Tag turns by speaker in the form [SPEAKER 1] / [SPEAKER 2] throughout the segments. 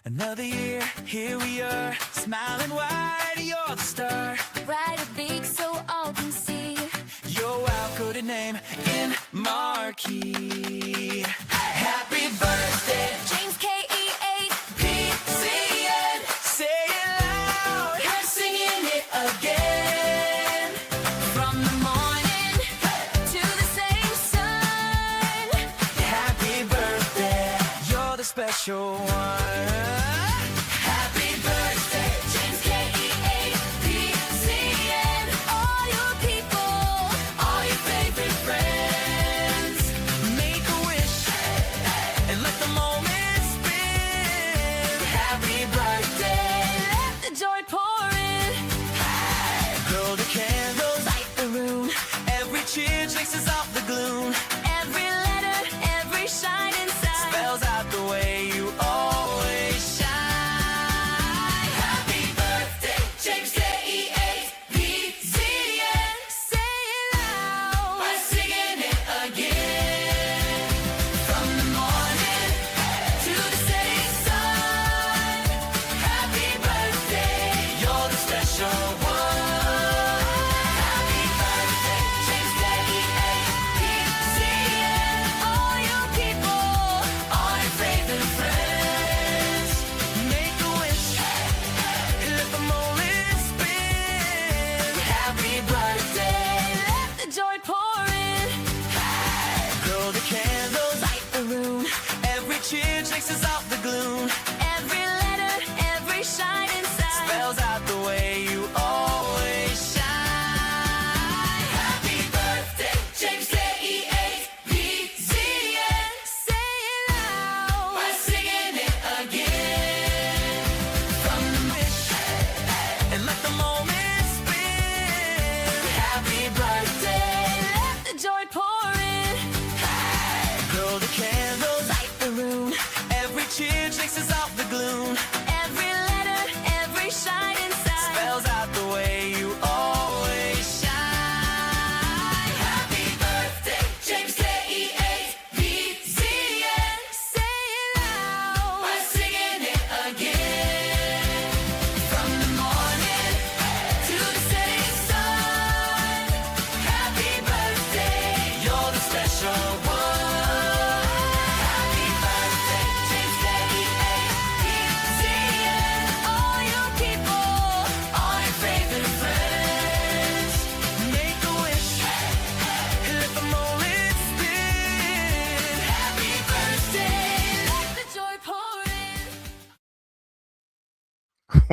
[SPEAKER 1] Another year, here we are, smiling wide, you're the star.
[SPEAKER 2] Write it big so all can see.
[SPEAKER 1] Your wild-coded name in marquee. Happy birthday,
[SPEAKER 2] James
[SPEAKER 1] K-E-A-P-C-N. Say it loud, we're singing it again.
[SPEAKER 2] From the morning to the setting sun.
[SPEAKER 1] Happy birthday, you're the special one. Happy birthday,
[SPEAKER 2] James K-E-A-P-C-N. All your people,
[SPEAKER 1] all your favorite friends. Make a wish and let the moment spin. Happy birthday,
[SPEAKER 2] let the joy pour in.
[SPEAKER 1] blow the candles,
[SPEAKER 2] Light the room.
[SPEAKER 1] every cheer chases off the gloom.
[SPEAKER 2] Every letter, every shine inside.
[SPEAKER 1] Spells out the way you always shine. Happy birthday, James K-E-A-P-C-N.
[SPEAKER 2] Say it loud.
[SPEAKER 1] By singing it again. From the morning to the setting sun. Happy birthday, you're the special one. Happy birthday, James K-E-A-P-C-N.
[SPEAKER 2] All your people,
[SPEAKER 1] All your favorite friends. Make a wish, let the moment spin. Happy birthday,
[SPEAKER 2] let the joy pour in.
[SPEAKER 1] blow the candles,
[SPEAKER 2] Light the room.
[SPEAKER 1] every cheer chases off the gloom.
[SPEAKER 2] Every letter, every shine inside.
[SPEAKER 1] Spells out the way you always shine. Happy birthday, James K-E-A-P-C-N.
[SPEAKER 2] Say it loud.
[SPEAKER 1] By singing it again. From the wish and let the moment spin. Happy birthday,
[SPEAKER 2] Let the joy pour in.
[SPEAKER 1] blow the candles,
[SPEAKER 2] Light the room.
[SPEAKER 1] every cheer chases off the gloom.
[SPEAKER 2] Every letter, every shine inside.
[SPEAKER 1] Spells out the way you always shine. Happy birthday, James K-E-A-P-C-N.
[SPEAKER 2] Say it loud.
[SPEAKER 1] By singing it again. From the morning to the setting sun. Happy birthday, you're the special one. Happy birthday, James K-E-A-P-C-N.
[SPEAKER 2] All your people,
[SPEAKER 1] All your favorite friends. Make a wish, let the moment spin. Happy birthday.
[SPEAKER 2] let the joy pour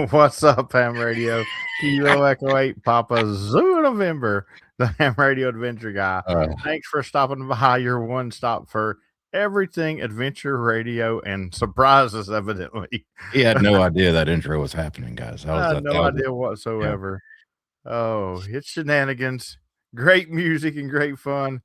[SPEAKER 2] in.
[SPEAKER 3] What's up, Ham Radio? Kilo Echo 8, Papa Zoo November, the Ham Radio Adventure Guy. Thanks for stopping by your one stop for everything adventure radio and surprises, evidently.
[SPEAKER 4] He had no idea that intro was happening, guys.
[SPEAKER 3] I had no idea whatsoever. Oh, it's shenanigans. Great music and great fun.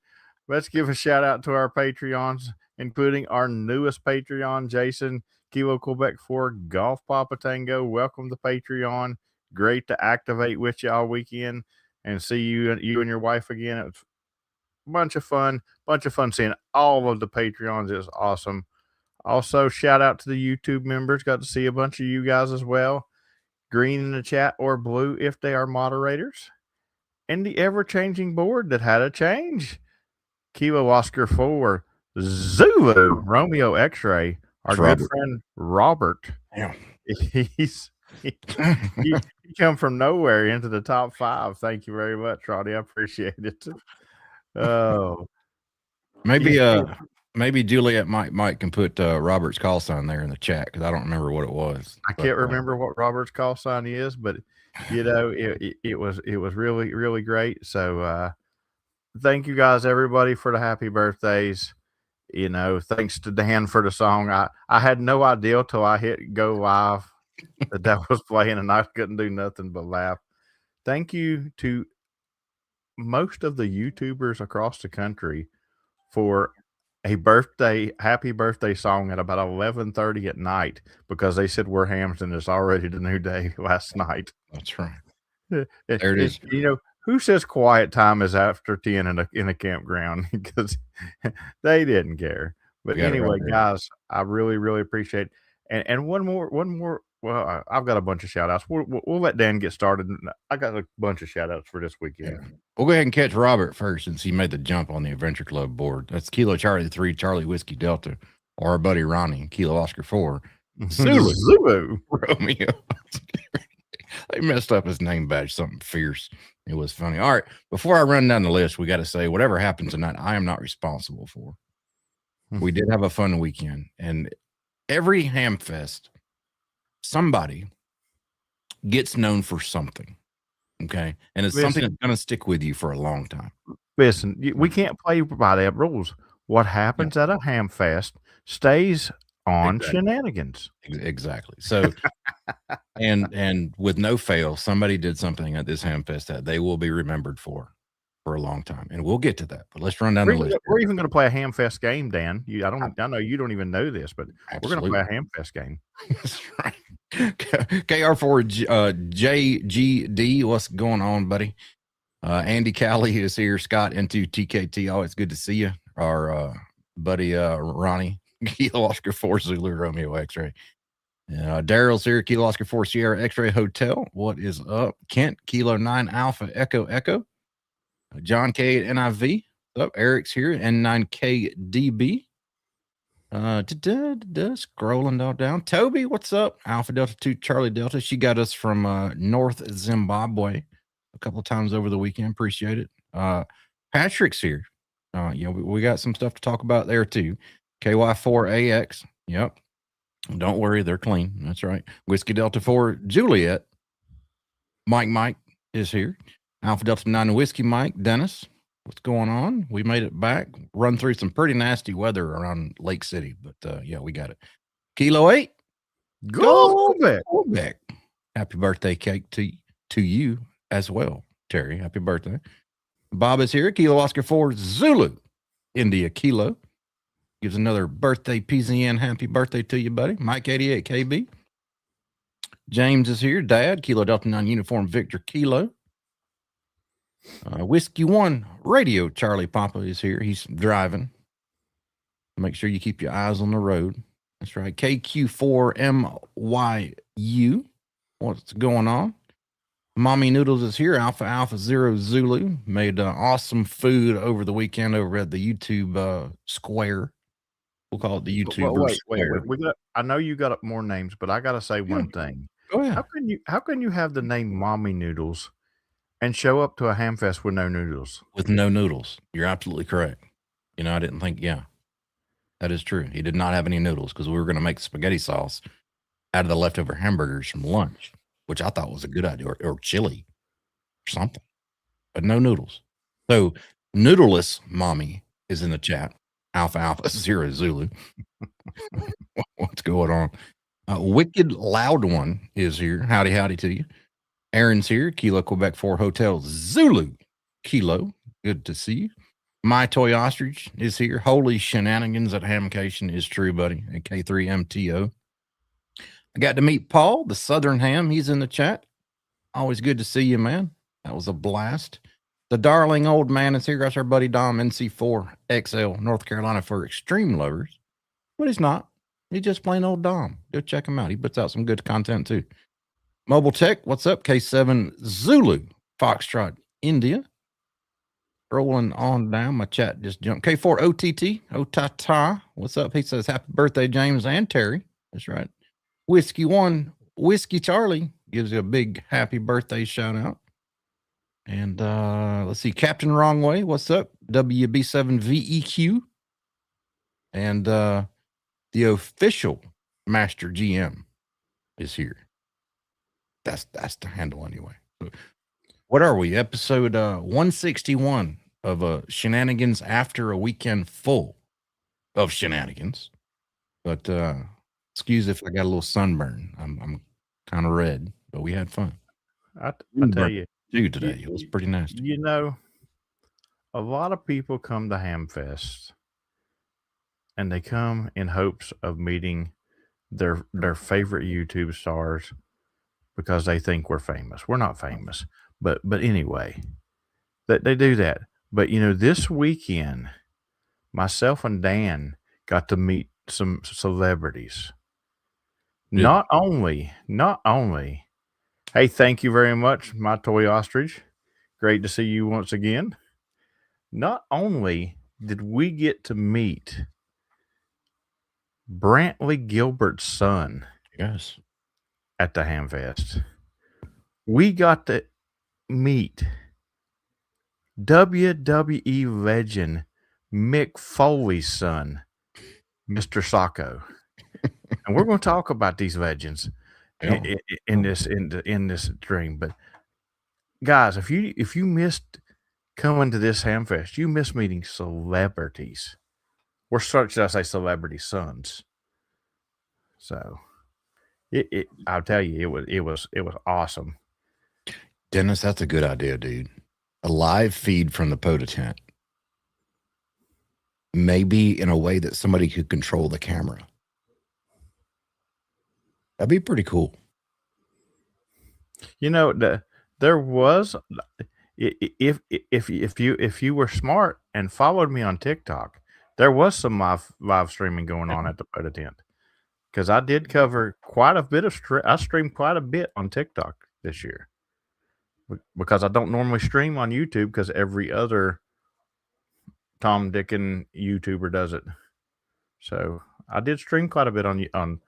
[SPEAKER 3] Let's give a shout out to our Patreons, including our newest Patreon, Jason, Kilo Quebec 4, Golf Papa Tango. Welcome to Patreon. Great to activate with you all weekend and see you and your wife again. It was a bunch of fun seeing all of the Patreons. It's awesome. Also, shout out to the YouTube members. Got to see a bunch of you guys as well. Green in the chat or blue if they are moderators. And the ever-changing board that had a change. Kilo Oscar 4, Zulu, Romeo X-Ray, our
[SPEAKER 4] It's
[SPEAKER 3] good
[SPEAKER 4] Robert.
[SPEAKER 3] friend Robert.
[SPEAKER 4] Yeah.
[SPEAKER 3] He come from nowhere into the top 5. Thank you very much, Roddy. I appreciate it. Oh,
[SPEAKER 4] Maybe Juliet Mike can put Robert's call sign there in the chat because I don't remember what it was.
[SPEAKER 3] I can't remember what Robert's call sign is, but you know, it was really, really great. So thank you guys, everybody, for the happy birthdays. You know, thanks to Dan for the song. I had no idea till I hit go live that was playing, and I couldn't do nothing but laugh. Thank you to most of the YouTubers across the country for a happy birthday song at about 11:30 at night, because they said we're hams and it's already the new day last night.
[SPEAKER 4] That's right.
[SPEAKER 3] There
[SPEAKER 4] it is.
[SPEAKER 3] You know, who says quiet time is after 10 in a campground? Because they didn't care. But
[SPEAKER 4] We got it
[SPEAKER 3] anyway,
[SPEAKER 4] right there.
[SPEAKER 3] guys, I really, really appreciate it. And one more. Well, I've got a bunch of shout outs. We'll let Dan get started. I got a bunch of shout outs for this weekend.
[SPEAKER 4] Yeah. We'll go ahead and catch Robert first since he made the jump on the Adventure Club board. That's Kilo Charlie 3, Charlie Whiskey Delta, or our buddy Ronnie, Kilo Oscar 4,
[SPEAKER 3] Zulu.
[SPEAKER 4] Romeo. They messed up his name badge, something fierce. It was funny. All right, before I run down the list, we got to say whatever happens tonight, I am not responsible for. We did have a fun weekend, and every ham fest, somebody gets known for something. Okay. And it's something that's going to stick with you for a long time.
[SPEAKER 3] Listen, we can't play by that rules. What happens at a ham fest stays on Shenanigans.
[SPEAKER 4] Exactly. So, and with no fail, somebody did something at this ham fest that they will be remembered for a long time. And we'll get to that, but let's run down the list.
[SPEAKER 3] We're even going to play a ham fest game, Dan. I know you don't even know this, but we're going to play a ham fest game.
[SPEAKER 4] That's right. KR4 JGD, what's going on, buddy? Andy Callie is here. Scott into TKT, always good to see you. Our buddy Ronnie, Kilo Oscar 4 Zulu Romeo X-Ray. Daryl's here, Kilo Oscar 4 Sierra X-Ray Hotel. What is up? Kent, Kilo 9 Alpha Echo Echo. John K NIV. What's up? Eric's here, N9KDB. Scrolling down. Toby, what's up? Alpha Delta 2 Charlie Delta. She got us from North Zimbabwe a couple of times over the weekend. Appreciate it. Patrick's here. We got some stuff to talk about there too. KY4AX. Yep. Don't worry, they're clean. That's right. Whiskey Delta 4 Juliet. Mike is here. Alpha Delta 9 Whiskey Mike. Dennis. What's going on? We made it back. Run through some pretty nasty weather around Lake City, but we got it. Kilo 8.
[SPEAKER 3] Go back.
[SPEAKER 4] Happy birthday cake to you as well, Terry. Happy birthday. Bob is here. Kilo Oscar 4 Zulu India Kilo. Gives another birthday PZN. Happy birthday to you, buddy. Mike 88 KB. James is here. Dad. Kilo Delta 9 Uniform Victor Kilo. Whiskey 1 Radio Charlie Papa is here. He's driving. Make sure you keep your eyes on the road. That's right. KQ4MYU. What's going on? Mommy Noodles is here. Alpha 0 Zulu. Made awesome food over the weekend over at the YouTube square. We'll call it the YouTube square.
[SPEAKER 3] Wait. I know you got more names, but I got to say one thing.
[SPEAKER 4] Go ahead.
[SPEAKER 3] How can you have the name Mommy Noodles and show up to a ham fest with no noodles?
[SPEAKER 4] With no noodles. You're absolutely correct. I didn't think, that is true. He did not have any noodles because we were going to make spaghetti sauce out of the leftover hamburgers from lunch, which I thought was a good idea, or chili or something, but no noodles. So noodleless mommy is in the chat. Alpha 0 Zulu. What's going on? Wicked Loud One is here. Howdy to you. Aaron's here. Kilo Quebec 4 Hotel Zulu Kilo. Good to see you. My Toy Ostrich is here. Holy Shenanigans at Hamcation is true, buddy. At K3MTO. I got to meet Paul, the Southern Ham. He's in the chat. Always good to see you, man. That was a blast. The darling old man is here. That's our buddy Dom, NC4XL, North Carolina for extreme lovers. But he's not. He's just plain old Dom. Go check him out. He puts out some good content too. Mobile Tech, what's up? K7 Zulu, Foxtrot, India. Rolling on down. My chat just jumped. K4 OTT, Otata. What's up? He says, happy birthday, James and Terry. That's right. Whiskey 1, Whiskey Charlie gives you a big happy birthday shout out. And let's see, Captain Wrong Way. What's up? WB7VEQ. And the official Master GM is here. That's the handle anyway. So what are we? Episode 161 of Shenanigans after a weekend full of shenanigans. But excuse if I got a little sunburn. I'm kind of red, but we had fun.
[SPEAKER 3] I tell you,
[SPEAKER 4] today it was pretty nasty.
[SPEAKER 3] A lot of people come to Hamfest, and they come in hopes of meeting their favorite YouTube stars because they think we're famous. We're not famous, but anyway, that they do that. But this weekend, myself and Dan got to meet some celebrities. Not only, hey, thank you very much, my toy ostrich. Great to see you once again. Not only did we get to meet Brantley Gilbert's son
[SPEAKER 4] Yes.
[SPEAKER 3] at the Hamfest, we got to meet WWE legend Mick Foley's son, Mr. Sacco. And we're going to talk about these legends in this dream. But guys, if you missed coming to this Hamfest, you missed meeting celebrities. Or should I say celebrity sons? So I'll tell you, it was awesome.
[SPEAKER 4] Dennis, that's a good idea, dude. A live feed from the POTA tent. Maybe in a way that somebody could control the camera. That'd be pretty cool.
[SPEAKER 3] You know, there was, if you were smart and followed me on TikTok, there was some live streaming going on at the POTA tent, because I did cover quite a bit of I streamed quite a bit on TikTok this year, because I don't normally stream on YouTube because every other Tom, Dick, and YouTuber does it. So I did stream quite a bit on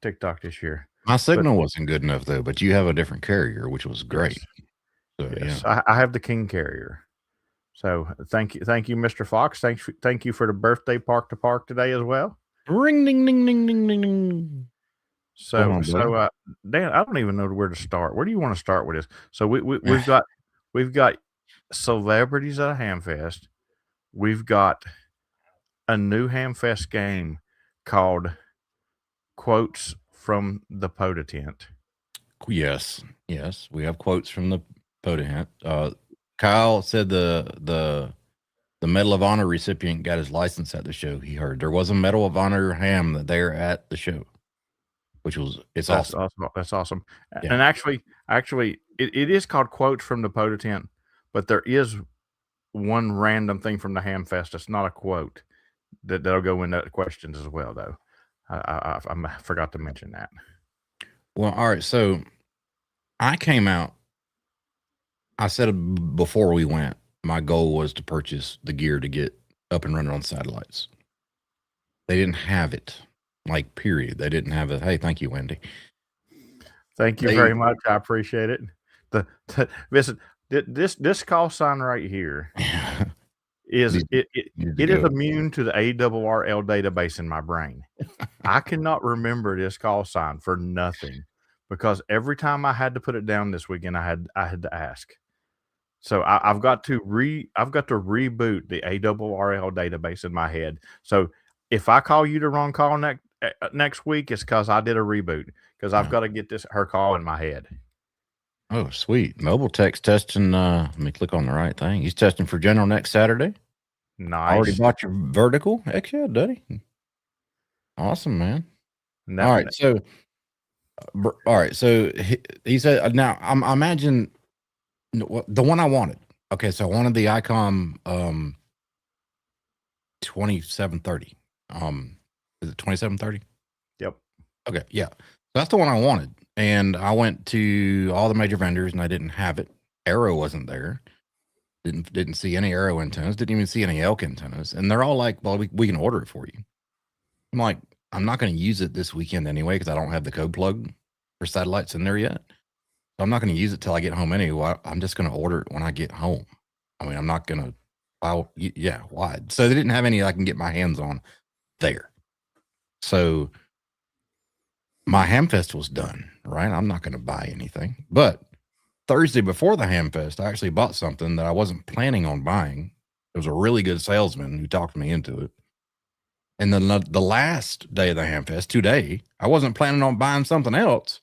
[SPEAKER 3] TikTok this year.
[SPEAKER 4] My signal wasn't good enough though, but you have a different carrier, which was great.
[SPEAKER 3] Yes,
[SPEAKER 4] so,
[SPEAKER 3] yes.
[SPEAKER 4] Yeah.
[SPEAKER 3] I have the King carrier. So thank you, Mr. Fox. Thank you for the birthday park to park today as well.
[SPEAKER 4] Ring ding ding ding ding ding ding.
[SPEAKER 3] So Dan, I don't even know where to start. Where do you want to start with this? So we've got celebrities at a Hamfest. We've got a new Hamfest game called Quotes from the POTA tent.
[SPEAKER 4] Yes, we have quotes from the POTA tent. Kyle said the Medal of Honor recipient got his license at the show. He heard there was a Medal of Honor ham there at the show, which was awesome.
[SPEAKER 3] That's awesome.
[SPEAKER 4] Yeah.
[SPEAKER 3] And actually, it is called Quotes from the POTA tent, but there is one random thing from the Hamfest. It's not a quote that'll go into questions as well, though. I forgot to mention that.
[SPEAKER 4] Well, all right. So I came out. I said before we went, my goal was to purchase the gear to get up and running on satellites. They didn't have it, like, period. They didn't have it. Hey, thank you, Wendy.
[SPEAKER 3] Thank you very much. I appreciate it. Listen, this call sign right here is it is immune to the ARRL database in my brain. I cannot remember this call sign for nothing, because every time I had to put it down this weekend, I had to ask. So I've got to reboot the ARRL database in my head. So if I call you the wrong call next week, it's because I did a reboot, because I've got to get her call in my head.
[SPEAKER 4] Oh, sweet. Mobile text testing. Let me click on the right thing. He's testing for general next Saturday.
[SPEAKER 3] Nice.
[SPEAKER 4] Already bought your vertical? Heck yeah, Duddy. Awesome, man.
[SPEAKER 3] No,
[SPEAKER 4] all right. So he said, now I imagine the one I wanted. Okay. So I wanted the ICOM 2730. Is it 2730?
[SPEAKER 3] Yep.
[SPEAKER 4] Okay. Yeah. That's the one I wanted. And I went to all the major vendors and I didn't have it. Arrow wasn't there. Didn't see any Arrow antennas. Didn't even see any elk antennas. And they're all like, well, we can order it for you. I'm like, I'm not going to use it this weekend anyway, because I don't have the code plug for satellites in there yet. So I'm not going to use it till I get home anyway. I'm just going to order it when I get home. I mean, I'm not going to, why? So they didn't have any I can get my hands on there. So my Hamfest was done, right? I'm not going to buy anything. But Thursday before the Hamfest, I actually bought something that I wasn't planning on buying. It was a really good salesman who talked me into it. And then the last day of the Hamfest, today, I wasn't planning on buying something else.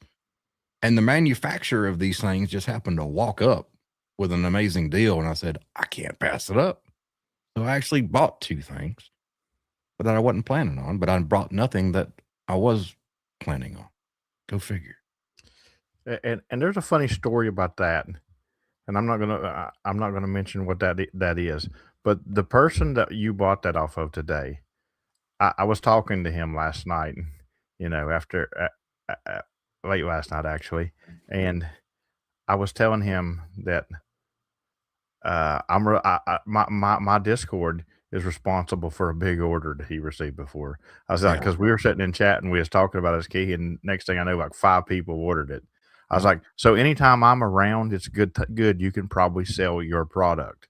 [SPEAKER 4] And the manufacturer of these things just happened to walk up with an amazing deal. And I said, I can't pass it up. So I actually bought two things that I wasn't planning on, but I brought nothing that I was planning on. Go figure.
[SPEAKER 3] And there's a funny story about that. And I'm not gonna mention what that is. But the person that you bought that off of today, I was talking to him last night, after late last night actually, and I was telling him that my Discord is responsible for a big order that he received before. I was like,
[SPEAKER 4] Yeah.
[SPEAKER 3] because we were sitting in chat and we was talking about his key, and next thing I know, like 5 people ordered it. I was like, so anytime I'm around, it's good. You can probably sell your product.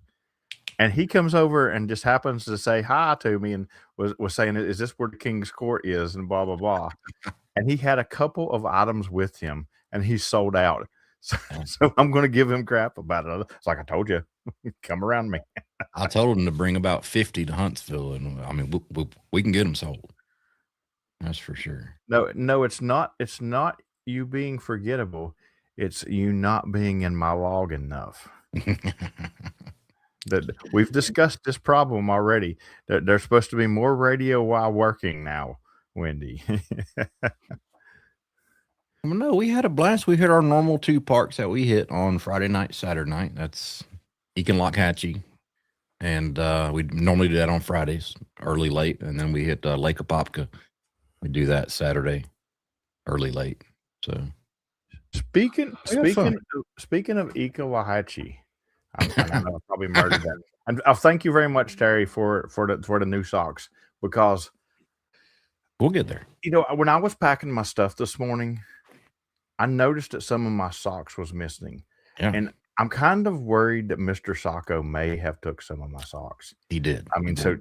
[SPEAKER 3] And he comes over and just happens to say hi to me and was saying, "Is this where the King's Court is?" and blah blah blah. And he had a couple of items with him, and he sold out. So I'm going to give him crap about it. It's like I told you, come around me.
[SPEAKER 4] I told him to bring about 50 to Huntsville, and I mean, we can get them sold. That's for sure.
[SPEAKER 3] No, it's not. It's not you being forgettable. It's you not being in my log enough. That we've discussed this problem already. There's supposed to be more radio while working now, Wendy.
[SPEAKER 4] Well, no, we had a blast. We hit our normal 2 parks that we hit on Friday night, Saturday night. That's Ekin-Lockhatchee. And we normally do that on Fridays, early, late. And then we hit Lake Apopka. We do that Saturday, early, late. So
[SPEAKER 3] Speaking of Ekin-Lockhatchee, I know I probably murdered that. And thank you very much, Terry, for the new socks, because
[SPEAKER 4] we'll get there.
[SPEAKER 3] When I was packing my stuff this morning, I noticed that some of my socks was missing.
[SPEAKER 4] Yeah.
[SPEAKER 3] And I'm kind of worried that Mr. Sacco may have took some of my socks.
[SPEAKER 4] He did.
[SPEAKER 3] I mean, so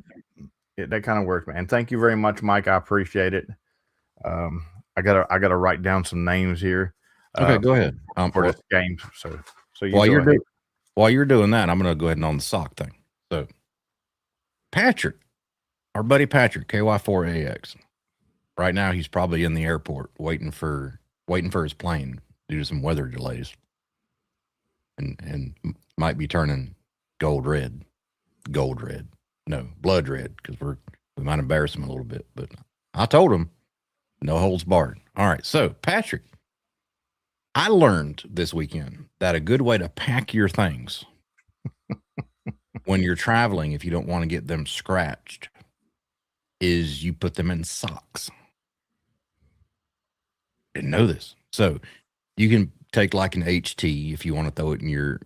[SPEAKER 3] that kind of works, man. And thank you very much, Mike. I appreciate it. I gotta write down some names here.
[SPEAKER 4] Okay, go ahead.
[SPEAKER 3] For this game. So
[SPEAKER 4] while you're doing that, I'm gonna go ahead and on the sock thing. So Patrick, our buddy Patrick, KY4AX. Right now he's probably in the airport waiting for his plane due to some weather delays. And might be turning blood red, because we might embarrass him a little bit, but I told him no holds barred. All right. So Patrick, I learned this weekend that a good way to pack your things when you're traveling, if you don't want to get them scratched, is you put them in socks. Didn't know this. So you can take like an HT if you want to throw it in your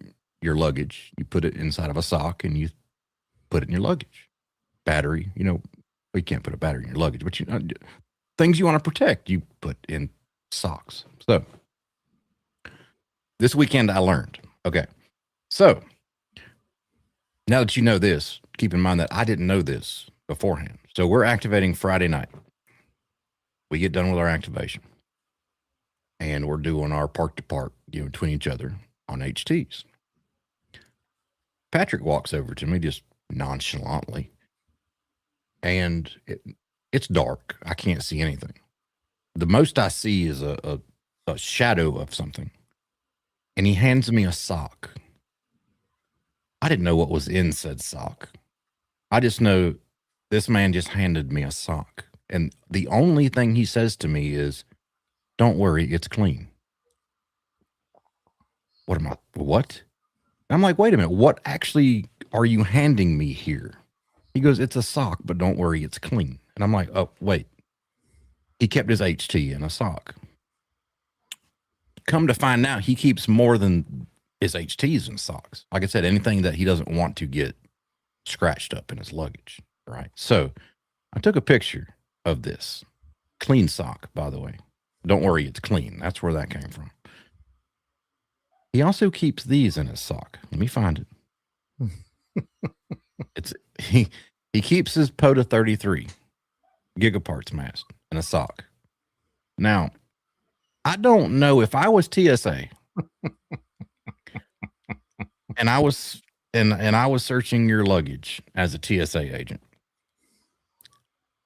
[SPEAKER 4] luggage. You put it inside of a sock and you put it in your luggage. Battery, you can't put a battery in your luggage, but things you want to protect, you put in socks. So this weekend I learned. Okay. So now that you know this, keep in mind that I didn't know this beforehand. So we're activating Friday night. We get done with our activation. And we're doing our park to park, between each other on HTs. Patrick walks over to me just nonchalantly. And it's dark. I can't see anything. The most I see is a shadow of something. And he hands me a sock. I didn't know what was in said sock. I just know this man just handed me a sock. And the only thing he says to me is, "Don't worry, it's clean." What? I'm like, wait a minute, what actually are you handing me here? He goes, "It's a sock, but don't worry, it's clean." And I'm like, oh, wait. He kept his HT in a sock. Come to find out, he keeps more than his HTs in socks. Like I said, anything that he doesn't want to get scratched up in his luggage, right? So I took a picture of this. Clean sock, by the way. Don't worry, it's clean. That's where that came from. He also keeps these in his sock. Let me find it. He keeps his POTA 33 gigaparts mask in a sock. Now, I don't know if I was TSA and I was searching your luggage as a TSA agent,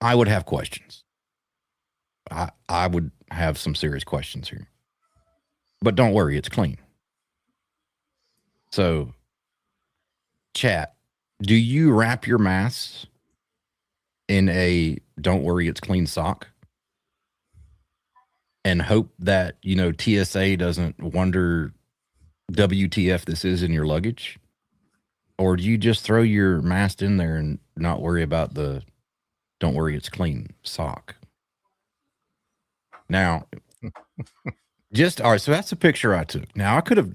[SPEAKER 4] I would have questions. I would have some serious questions here. But don't worry, it's clean. So, chat, do you wrap your masks in a "don't worry, it's clean" sock and hope that, TSA doesn't wonder WTF this is in your luggage? Or do you just throw your mask in there and not worry about the "don't worry, it's clean" sock? Now, just all right. So that's the picture I took. Now I could have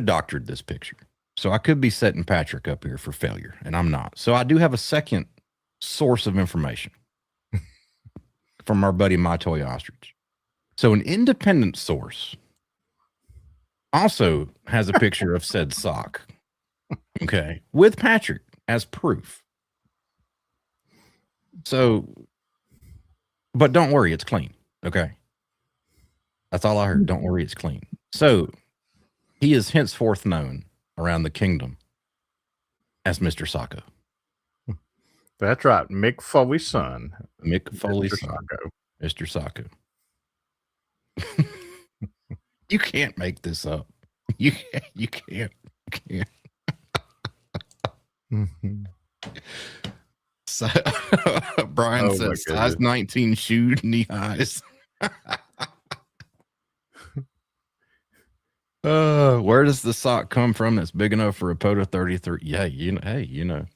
[SPEAKER 4] doctored this picture. So I could be setting Patrick up here for failure, and I'm not. So I do have a second source of information from our buddy My Toy Ostrich. So an independent source also has a picture of said sock. Okay, with Patrick as proof. So, but don't worry, it's clean. Okay. That's all I heard. Don't worry, it's clean. So he is henceforth known around the kingdom as Mr. Sacco.
[SPEAKER 3] That's right. Mick Foley's son.
[SPEAKER 4] Mick Foley's
[SPEAKER 3] Mr.
[SPEAKER 4] son.
[SPEAKER 3] Sacco.
[SPEAKER 4] Mr. Sacco. You can't make this up. You can't. So, Brian says size 19 shoe, knee highs. Where does the sock come from that's big enough for a POTA 33? Yeah, you know.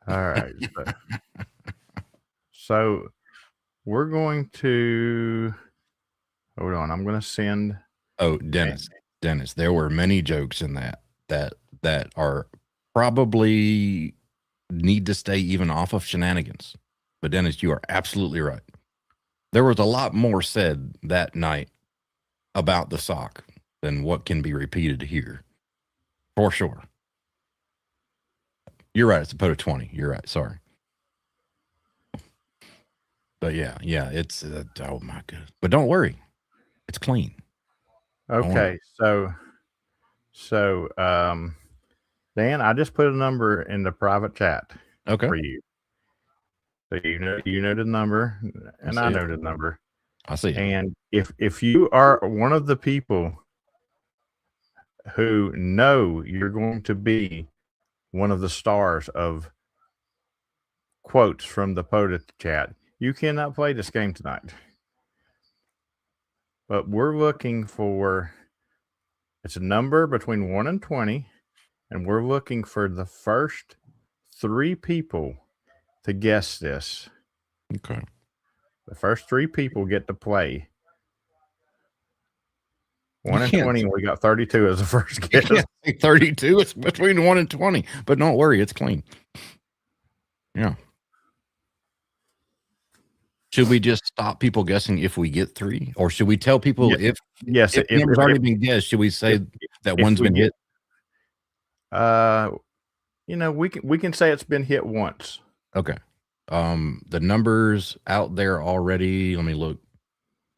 [SPEAKER 3] All right. So we're going to hold on. I'm going to send.
[SPEAKER 4] Oh, Dennis, there were many jokes in that are probably need to stay even off of shenanigans. But Dennis, you are absolutely right. There was a lot more said that night about the sock than what can be repeated here, for sure. You're right. It's a POTA 20. You're right. Sorry. But yeah, it's oh my goodness. But don't worry, it's clean.
[SPEAKER 3] Okay, so Dan, I just put a number in the private chat for you. So you know the number, and I know the number.
[SPEAKER 4] I see.
[SPEAKER 3] And if you are one of the people who know you're going to be one of the stars of quotes from the POTA chat, you cannot play this game tonight. But we're looking for, it's a number between 1 and 20, and we're looking for the first 3 people to guess this.
[SPEAKER 4] Okay.
[SPEAKER 3] The first 3 people get to play. 1 and 20, and we got 32 as the first guess.
[SPEAKER 4] 32, it's between 1 and 20, but don't worry, it's clean. Yeah. Should we just stop people guessing if we get 3, or should we tell people if the number's already been guessed? Should we say that one's been hit?
[SPEAKER 3] We can say it's been hit once.
[SPEAKER 4] Okay. The numbers out there already. Let me look.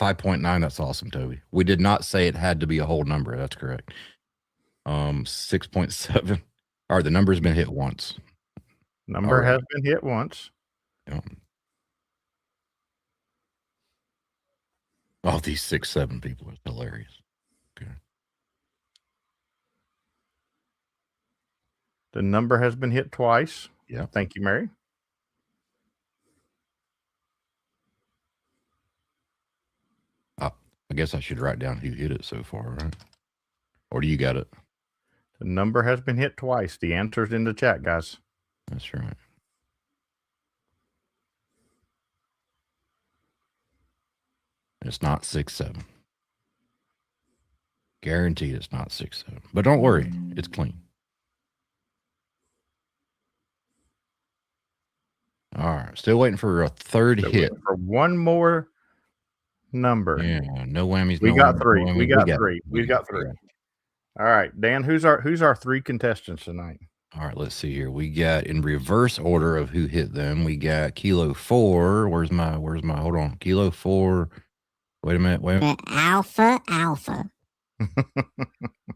[SPEAKER 4] 5.9. That's awesome, Toby. We did not say it had to be a whole number. That's correct. 6.7. All right, the number's been hit once.
[SPEAKER 3] Number has been hit once.
[SPEAKER 4] Yeah. Oh, these 6-7 people are hilarious. Okay.
[SPEAKER 3] The number has been hit twice.
[SPEAKER 4] Yeah.
[SPEAKER 3] Thank you, Mary.
[SPEAKER 4] I guess I should write down who hit it so far, right? Or do you got it?
[SPEAKER 3] The number has been hit twice. The answer's in the chat, guys.
[SPEAKER 4] That's right. It's not 6-7. Guaranteed it's not 6-7. But don't worry, it's clean. All right, still waiting for a third hit.
[SPEAKER 3] For one more number.
[SPEAKER 4] Yeah, no whammies.
[SPEAKER 3] We
[SPEAKER 4] no
[SPEAKER 3] got
[SPEAKER 4] whammies,
[SPEAKER 3] 3.
[SPEAKER 4] no whammies.
[SPEAKER 3] We got 3. We've got 3. All right, Dan. Who's our 3 contestants tonight?
[SPEAKER 4] All right, let's see here. We got in reverse order of who hit them. We got Kilo 4. Where's my? Hold on, Kilo 4. Wait a minute.
[SPEAKER 2] Alpha.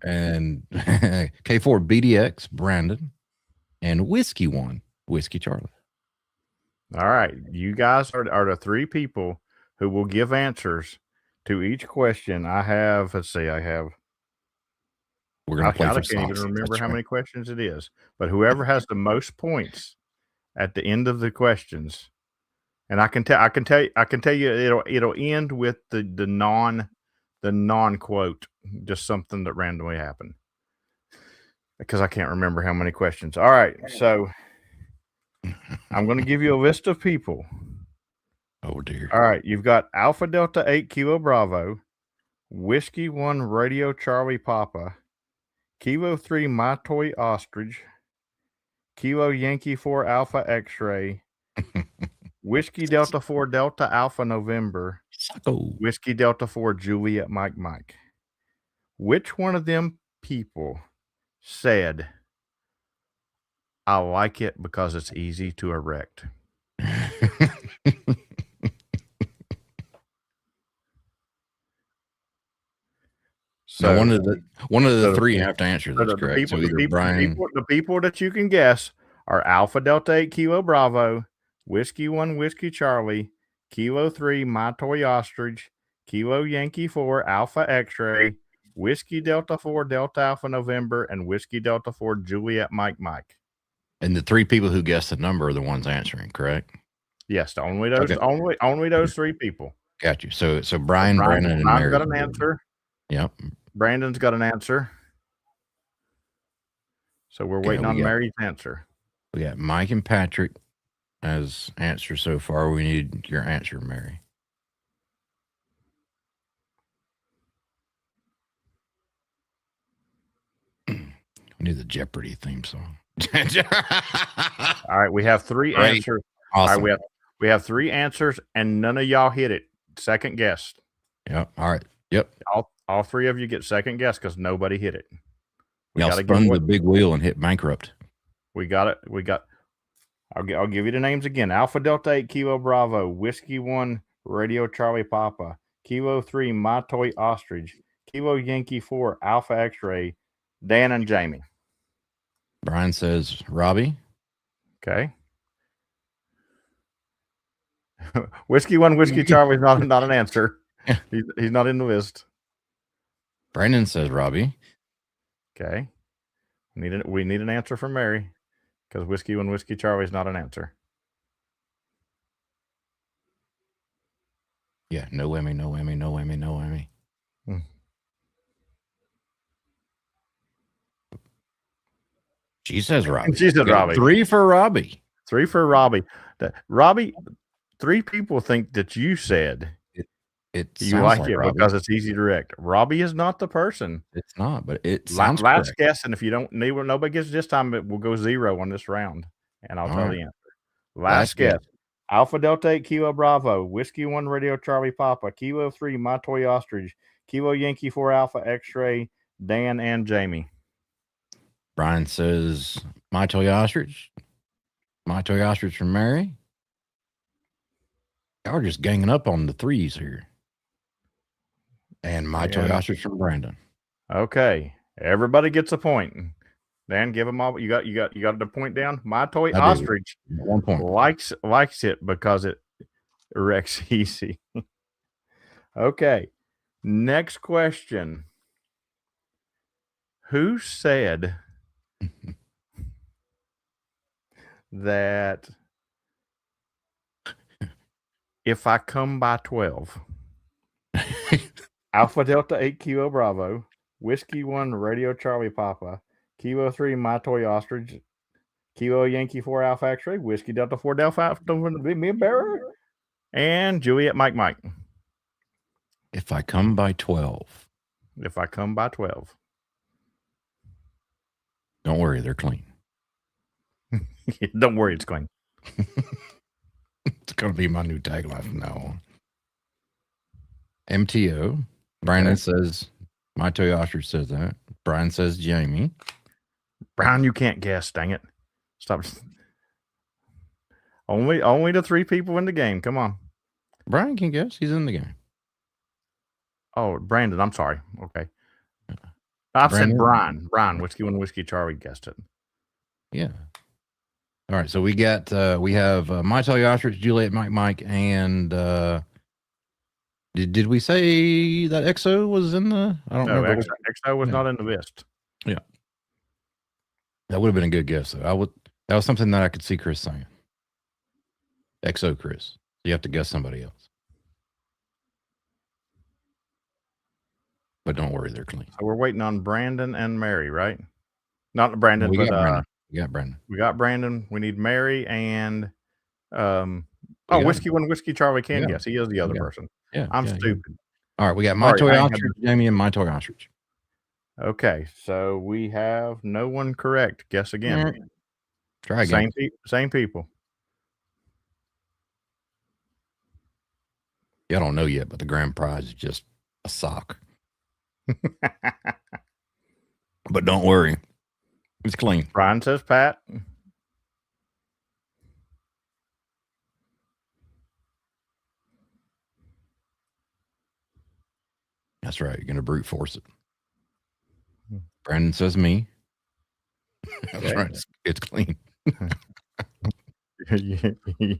[SPEAKER 4] And K4 BDX Brandon and Whiskey 1 Whiskey Charlie.
[SPEAKER 3] All right, you guys are the 3 people who will give answers to each question. I have.
[SPEAKER 4] We're gonna play for
[SPEAKER 3] I can't even
[SPEAKER 4] socks.
[SPEAKER 3] remember
[SPEAKER 4] That's
[SPEAKER 3] how
[SPEAKER 4] right.
[SPEAKER 3] many questions it is, but whoever has the most points at the end of the questions, and I can tell you it'll end with the non quote, just something that randomly happened, because I can't remember how many questions. All right, so I'm going to give you a list of people.
[SPEAKER 4] Oh dear.
[SPEAKER 3] All right, you've got Alpha Delta 8 Kilo Bravo, Whiskey 1 Radio Charlie Papa, Kilo 3 My Toy Ostrich, Kilo Yankee 4 Alpha X-Ray, Whiskey Delta 4 Delta Alpha November,
[SPEAKER 4] Sucko.
[SPEAKER 3] Whiskey Delta 4 Juliet Mike. Which one of them people said, I like it because it's easy to erect?
[SPEAKER 4] So one of the three
[SPEAKER 3] the-
[SPEAKER 4] have to answer
[SPEAKER 3] So
[SPEAKER 4] this, correct? So either Brian.
[SPEAKER 3] the people that you can guess are Alpha Delta 8 Kilo Bravo, Whiskey 1 Whiskey Charlie, Kilo 3 My Toy Ostrich, Kilo Yankee 4 Alpha X-Ray, Whiskey Delta 4 Delta Alpha November, and Whiskey Delta 4 Juliet Mike.
[SPEAKER 4] And the three people who guessed the number are the ones answering, correct?
[SPEAKER 3] Yes, only those
[SPEAKER 4] Okay.
[SPEAKER 3] only those three people.
[SPEAKER 4] Got you. So Brian, Brandon, and
[SPEAKER 3] Brian's
[SPEAKER 4] Mary
[SPEAKER 3] got an answer.
[SPEAKER 4] Yep.
[SPEAKER 3] Brandon's got an answer. So we're
[SPEAKER 4] Okay,
[SPEAKER 3] waiting
[SPEAKER 4] we
[SPEAKER 3] on
[SPEAKER 4] got-
[SPEAKER 3] Mary's answer.
[SPEAKER 4] We got Mike and Patrick as answers so far. We need your answer, Mary. We need the Jeopardy theme song.
[SPEAKER 3] All right, we have three
[SPEAKER 4] Great.
[SPEAKER 3] answers. All
[SPEAKER 4] Awesome.
[SPEAKER 3] right, we have three answers, and none of y'all hit it. Second guess.
[SPEAKER 4] Yep. All right. Yep.
[SPEAKER 3] All three of you get second guess because nobody hit it.
[SPEAKER 4] Y'all spun the big wheel and hit bankrupt.
[SPEAKER 3] We got it. I'll give you the names again. Alpha Delta 8 Kilo Bravo, Whiskey 1 Radio Charlie Papa, Kilo 3 My Toy Ostrich, Kilo Yankee 4 Alpha X-Ray, Dan and Jamie.
[SPEAKER 4] Brian says Robbie.
[SPEAKER 3] Okay. Whiskey 1 Whiskey Charlie's not an answer. He's not in the list.
[SPEAKER 4] Brandon says Robbie.
[SPEAKER 3] Okay. We need an answer from Mary because Whiskey 1 Whiskey Charlie's not an answer.
[SPEAKER 4] Yeah, no whammy, no whammy, no whammy, no whammy. She says Robbie.
[SPEAKER 3] She said
[SPEAKER 4] Okay,
[SPEAKER 3] Robbie.
[SPEAKER 4] 3 for Robbie.
[SPEAKER 3] 3 for Robbie. Robbie, 3 people think that you said
[SPEAKER 4] It
[SPEAKER 3] you
[SPEAKER 4] sounds
[SPEAKER 3] like it
[SPEAKER 4] Robbie.
[SPEAKER 3] because it's easy to direct. Robbie is not the person.
[SPEAKER 4] It's not, but it sounds
[SPEAKER 3] Last
[SPEAKER 4] correct.
[SPEAKER 3] guess, and if you don't need nobody gets this time, it will go 0 on this round, and I'll
[SPEAKER 4] All
[SPEAKER 3] tell
[SPEAKER 4] right.
[SPEAKER 3] the answer. Last guess. Alpha Delta 8 Kilo Bravo, Whiskey 1 Radio Charlie Papa, Kilo 3 My Toy Ostrich, Kilo Yankee 4 Alpha X-Ray, Dan and Jamie.
[SPEAKER 4] Brian says My Toy Ostrich. My Toy Ostrich from Mary. Y'all are just ganging up on the threes here. And My Toy
[SPEAKER 3] Yeah.
[SPEAKER 4] Ostrich from Brandon.
[SPEAKER 3] Okay, everybody gets a point. Dan, give them all. You got the point down. My Toy
[SPEAKER 4] I do.
[SPEAKER 3] Ostrich
[SPEAKER 4] 1 point.
[SPEAKER 3] likes it because it erects easy. Okay, next question. Who said that if I come by 12, Alpha Delta 8 Kilo Bravo, Whiskey 1 Radio Charlie Papa, Kilo 3 My Toy Ostrich, Kilo Yankee 4 Alpha X-Ray, Whiskey Delta 4 Delta Alpha, me a bearer, and Juliet Mike.
[SPEAKER 4] If I come by 12,
[SPEAKER 3] If I come by 12.
[SPEAKER 4] don't worry, they're clean.
[SPEAKER 3] Don't worry, it's clean.
[SPEAKER 4] It's going to be my new tagline from now on. MTO. Brandon says, My Toy Ostrich says that. Brian says Jamie.
[SPEAKER 3] Brown, you can't guess, dang it. Stop. Only the 3 people in the game. Come on.
[SPEAKER 4] Brian can guess. He's in the game.
[SPEAKER 3] Oh, Brandon, I'm sorry. Okay. I said Brian, Whiskey 1 Whiskey Charlie guessed it.
[SPEAKER 4] Yeah. All right. So we have My Toy Ostrich, Juliet Mike, and did we say that EXO was in the? I don't
[SPEAKER 3] No,
[SPEAKER 4] remember.
[SPEAKER 3] XO was not in the list.
[SPEAKER 4] Yeah. That would have been a good guess, though. That was something that I could see Chris saying. XO Chris. You have to guess somebody else. But don't worry, they're clean.
[SPEAKER 3] So we're waiting on Brandon and Mary, right? Not Brandon,
[SPEAKER 4] We
[SPEAKER 3] but
[SPEAKER 4] got Brandon. We got Brandon.
[SPEAKER 3] we got Brandon. We need Mary and Oh, Whiskey 1 Whiskey Charlie can
[SPEAKER 4] Yeah.
[SPEAKER 3] guess. He is the other
[SPEAKER 4] Yeah.
[SPEAKER 3] person.
[SPEAKER 4] Yeah.
[SPEAKER 3] I'm
[SPEAKER 4] yeah.
[SPEAKER 3] stupid.
[SPEAKER 4] All right. We got My
[SPEAKER 3] Sorry,
[SPEAKER 4] Toy
[SPEAKER 3] I ain't
[SPEAKER 4] Ostrich, Jamie, and My Toy Ostrich.
[SPEAKER 3] Okay, so we have no one correct. Guess again.
[SPEAKER 4] Try again.
[SPEAKER 3] Same people.
[SPEAKER 4] Y'all don't know yet, but the grand prize is just a sock. But don't worry. It's clean.
[SPEAKER 3] Brian says Pat.
[SPEAKER 4] That's right. You're going to brute force it. Brandon says me. That's
[SPEAKER 3] Okay.
[SPEAKER 4] right. It's clean.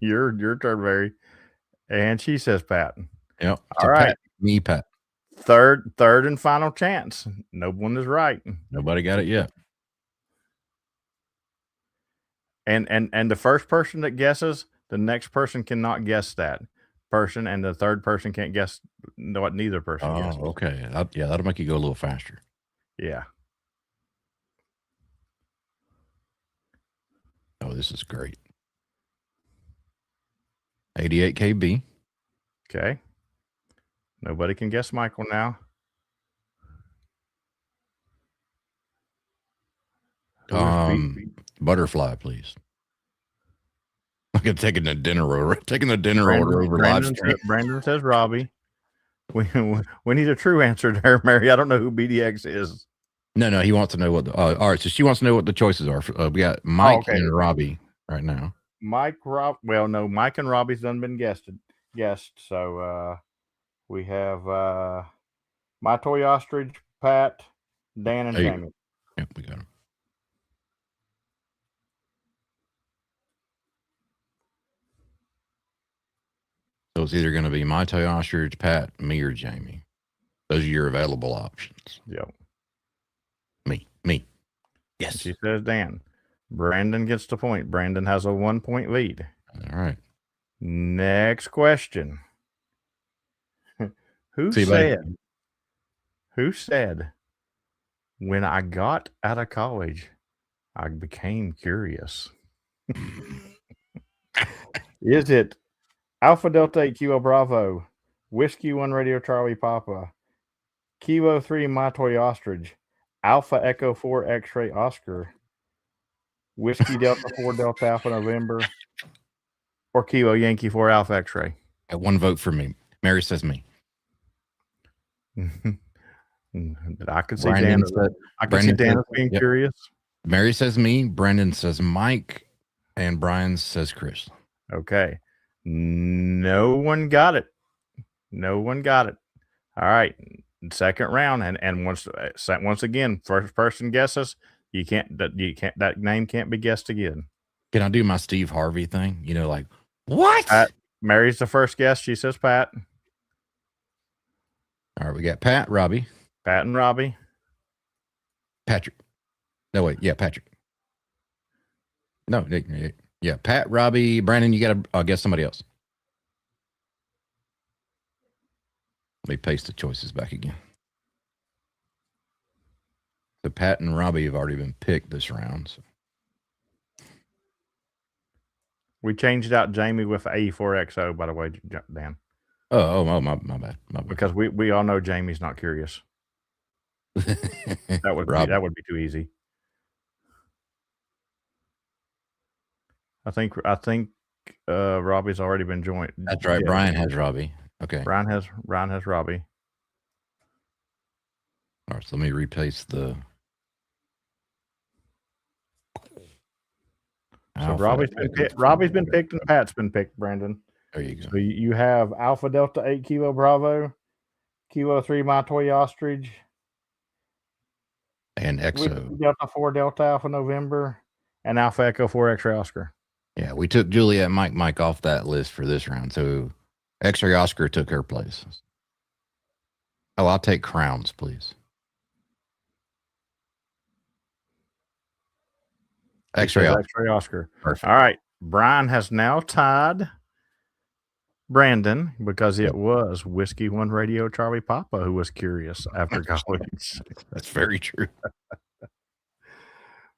[SPEAKER 3] Your turn, Barry. And she says Pat.
[SPEAKER 4] Yep.
[SPEAKER 3] All right.
[SPEAKER 4] Pat, me, Pat.
[SPEAKER 3] Third and final chance. No one is right.
[SPEAKER 4] Nobody got it yet.
[SPEAKER 3] And the first person that guesses, the next person cannot guess that person, and the third person can't guess what neither person guesses.
[SPEAKER 4] Okay. Yeah, that'll make you go a little faster.
[SPEAKER 3] Yeah.
[SPEAKER 4] Oh, this is great. 88 KB.
[SPEAKER 3] Okay. Nobody can guess Michael now.
[SPEAKER 4] Butterfly, please. I'm gonna taking the dinner order. Taking the dinner order over live stream.
[SPEAKER 3] Brandon says Robbie. We need a true answer there, Mary. I don't know who BDX is.
[SPEAKER 4] No, he wants to know what. All right, so she wants to know what the choices are. We got Mike and Robbie right now.
[SPEAKER 3] Mike and Robbie's done been guessed. So we have My Toy Ostrich, Pat, Dan, and Jamie.
[SPEAKER 4] Yep, we got him. So it's either going to be My Toy Ostrich, Pat, me, or Jamie. Those are your available options.
[SPEAKER 3] Yep.
[SPEAKER 4] Me. Yes.
[SPEAKER 3] She says Dan. Brandon gets the point. Brandon has a 1-point lead.
[SPEAKER 4] All right.
[SPEAKER 3] Next question. Who said, when I got out of college, I became curious? Is it Alpha Delta 8 Kilo Bravo, Whiskey 1 Radio Charlie Papa, Kilo 3 My Toy Ostrich, Alpha Echo 4 X-Ray Oscar, Whiskey Delta 4 Delta Alpha November, or Kilo Yankee 4 Alpha X-Ray?
[SPEAKER 4] Got one vote for me. Mary says me.
[SPEAKER 3] I could see Dan. I could see Dan being curious.
[SPEAKER 4] Mary says me. Brandon says Mike, and Brian says Chris.
[SPEAKER 3] Okay. No one got it. All right. Second round, and once again, first person guesses. That name can't be guessed again.
[SPEAKER 4] Can I do my Steve Harvey thing? You know, like what?
[SPEAKER 3] Mary's the first guess. She says Pat.
[SPEAKER 4] All right, we got Pat, Robbie.
[SPEAKER 3] Pat and Robbie.
[SPEAKER 4] Patrick. No, wait. Yeah, Patrick. No, yeah, Pat, Robbie, Brandon, you got to guess somebody else. Let me paste the choices back again. So Pat and Robbie have already been picked this round. So.
[SPEAKER 3] We changed out Jamie with A4XO, by the way, Dan.
[SPEAKER 4] Oh, my bad.
[SPEAKER 3] Because we all know Jamie's not curious. That would be too easy. I think Robbie's already been joined.
[SPEAKER 4] That's right. Yeah. Brian has Robbie. Okay.
[SPEAKER 3] Brian has Robbie.
[SPEAKER 4] All right, so let me replace the.
[SPEAKER 3] So Robbie's been picked and Pat's been picked, Brandon.
[SPEAKER 4] There you go.
[SPEAKER 3] So you have Alpha Delta 8 Kilo Bravo, Kilo 3 My Toy Ostrich,
[SPEAKER 4] and EXO.
[SPEAKER 3] Delta 4 Delta Alpha November, and Alpha Echo 4 X-Ray Oscar.
[SPEAKER 4] Yeah, we took Juliet Mike off that list for this round. So X-Ray Oscar took her place. Oh, I'll take crowns, please. X-Ray
[SPEAKER 3] Oscar.
[SPEAKER 4] Perfect.
[SPEAKER 3] All right. Brian has now tied Brandon because it was Whiskey 1 Radio Charlie Papa who was curious after college.
[SPEAKER 4] That's very true.